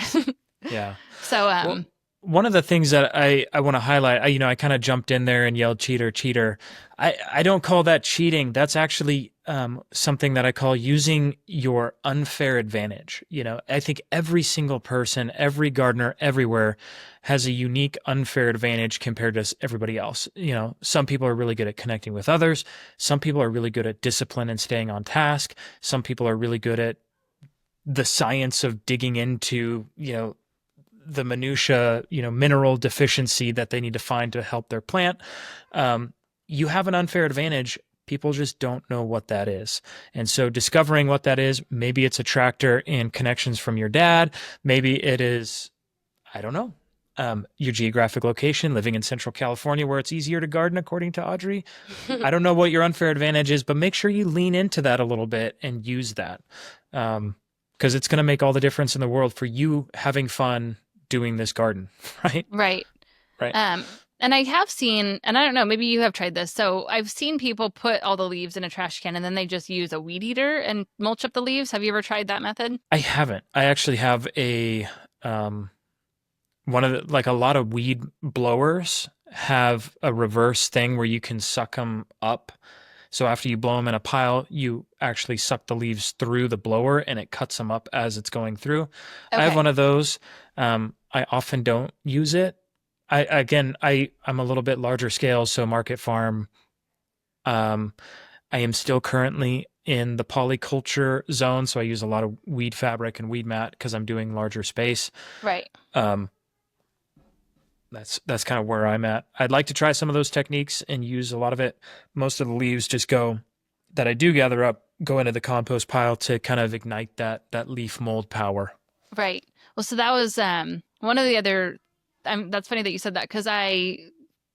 Yeah. So, one of the things that I want to highlight, I kind of jumped in there and yelled, cheater. I don't call that cheating. That's actually something that I call using your unfair advantage. I think every single person, every gardener everywhere has a unique unfair advantage compared to everybody else. Some people are really good at connecting with others. Some people are really good at discipline and staying on task. Some people are really good at the science of digging into, the minutia, mineral deficiency that they need to find to help their plant. You have an unfair advantage. People just don't know what that is. And so discovering what that is, maybe it's a tractor and connections from your dad. Maybe it is, I don't know, your geographic location, living in Central California where it's easier to garden, according to Audrey. I don't know what your unfair advantage is, but make sure you lean into that a little bit and use that. Because it's going to make all the difference in the world for you having fun doing this garden, right? Right. And I have seen, and I don't know, maybe you have tried this. So I've seen people put all the leaves in a trash can and then they just use a weed eater and mulch up the leaves. Have you ever tried that method? I haven't. I actually have a lot of weed blowers have a reverse thing where you can suck them up. So after you blow them in a pile, you actually suck the leaves through the blower and it cuts them up as it's going through. Okay. I have one of those. I often don't use it. I'm a little bit larger scale, so market farm. I am still currently in the polyculture zone, so I use a lot of weed fabric and weed mat because I'm doing larger space. Right. That's kind of where I'm at. I'd like to try some of those techniques and use a lot of it. Most of the leaves that I do gather up, go into the compost pile to kind of ignite that leaf mold power. Right. Well, so that was one of the other. That's funny that you said that because I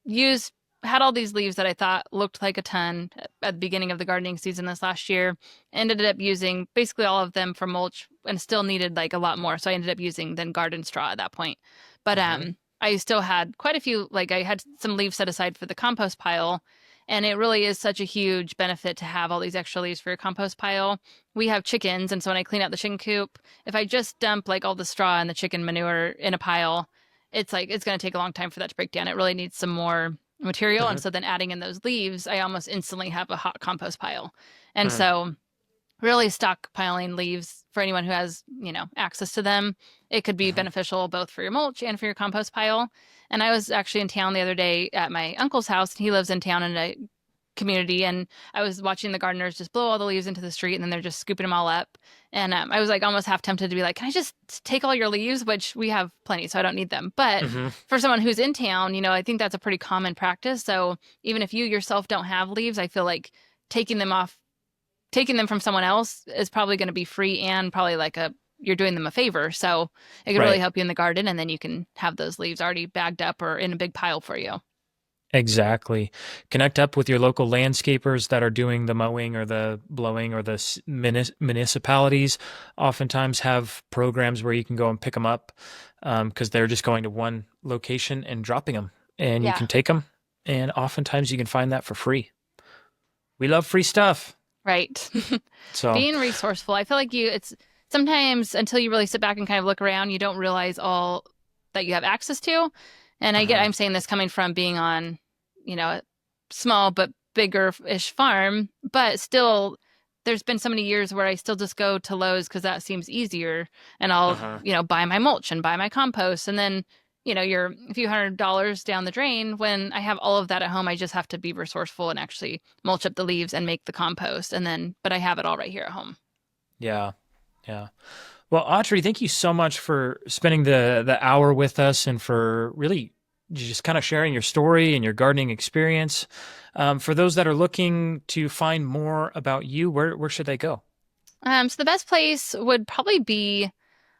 used had all these leaves that I thought looked like a ton at the beginning of the gardening season this last year. Ended up using basically all of them for mulch and still needed like a lot more. So I ended up using then garden straw at that point. But Mm-hmm. I still had quite a few, like I had some leaves set aside for the compost pile. And it really is such a huge benefit to have all these extra leaves for your compost pile. We have chickens, and so when I clean out the chicken coop, if I just dump like all the straw and the chicken manure in a pile, it's like it's going to take a long time for that to break down. It really needs some more material. And Mm-hmm. so then adding in those leaves, I almost instantly have a hot compost pile. And Mm. so really stockpiling leaves for anyone who has, access to them, it could be Mm-hmm. beneficial both for your mulch and for your compost pile. And I was actually in town the other day at my uncle's house. He lives in town in a community, and I was watching the gardeners just blow all the leaves into the street, and then they're just scooping them all up. And I was like almost half tempted to be like, can I just take all your leaves, which we have plenty, so I don't need them. But Mm-hmm. for someone who's in town, I think that's a pretty common practice. So even if you yourself don't have leaves, I feel like taking them from someone else is probably going to be free and probably like you're doing them a favor. So it could really Right. help you in the garden, and then you can have those leaves already bagged up or in a big pile for you. Exactly. Connect up with your local landscapers that are doing the mowing or the blowing, or the municipalities oftentimes have programs where you can go and pick them up because they're just going to one location and dropping them, and you Yeah, can take them. And oftentimes you can find that for free. We love free stuff. right. So, Being resourceful. I feel like it's sometimes until you really sit back and kind of look around, you don't realize all that you have access to. And uh I'm saying this coming from being on, a small but bigger-ish farm, but still there's been so many years where I still just go to Lowe's because that seems easier, and I'll, uh buy my mulch and buy my compost, and then, you're a few $100s down the drain. When I have all of that at home, I just have to be resourceful and actually mulch up the leaves and make the compost, but I have it all right here at home. Yeah. Yeah. Well, Audrey, thank you so much for spending the hour with us and for really just kind of sharing your story and your gardening experience. For those that are looking to find more about you, where should they go? So the best place would probably be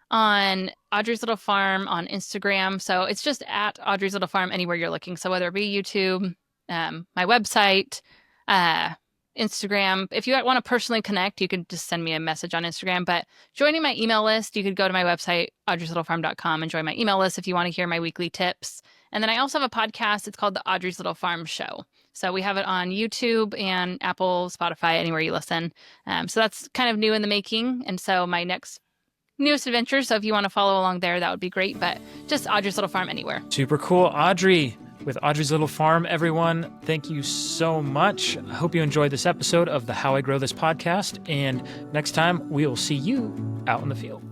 on Audrey's Little Farm on Instagram. So it's just at Audrey's Little Farm anywhere you're looking. So whether it be YouTube, my website, uh, Instagram. If you want to personally connect, you could just send me a message on Instagram. But joining my email list, you could go to my website, audreyslittlefarm.com, and join my email list if you want to hear my weekly tips. And then I also have a podcast. It's called the Audrey's Little Farm Show. So we have it on YouTube and Apple, Spotify, anywhere you listen. So that's kind of new in the making. And so my newest adventure. So if you want to follow along there, that would be great. But just Audrey's Little Farm anywhere. Super cool. Audrey with Audrey's Little Farm, everyone. Thank you so much. I hope you enjoyed this episode of the How I Grow This podcast. And next time, we will see you out in the field.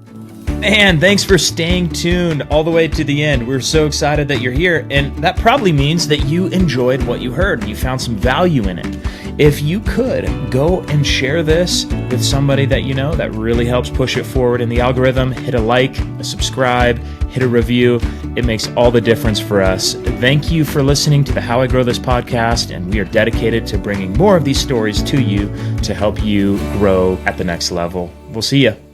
And thanks for staying tuned all the way to the end. We're so excited that you're here. And that probably means that you enjoyed what you heard. You found some value in it. If you could, go and share this with somebody that you know that really helps push it forward in the algorithm. Hit a like, a subscribe, hit a review. It makes all the difference for us. Thank you for listening to the How I Grow This podcast, and we are dedicated to bringing more of these stories to you to help you grow at the next level. We'll see you.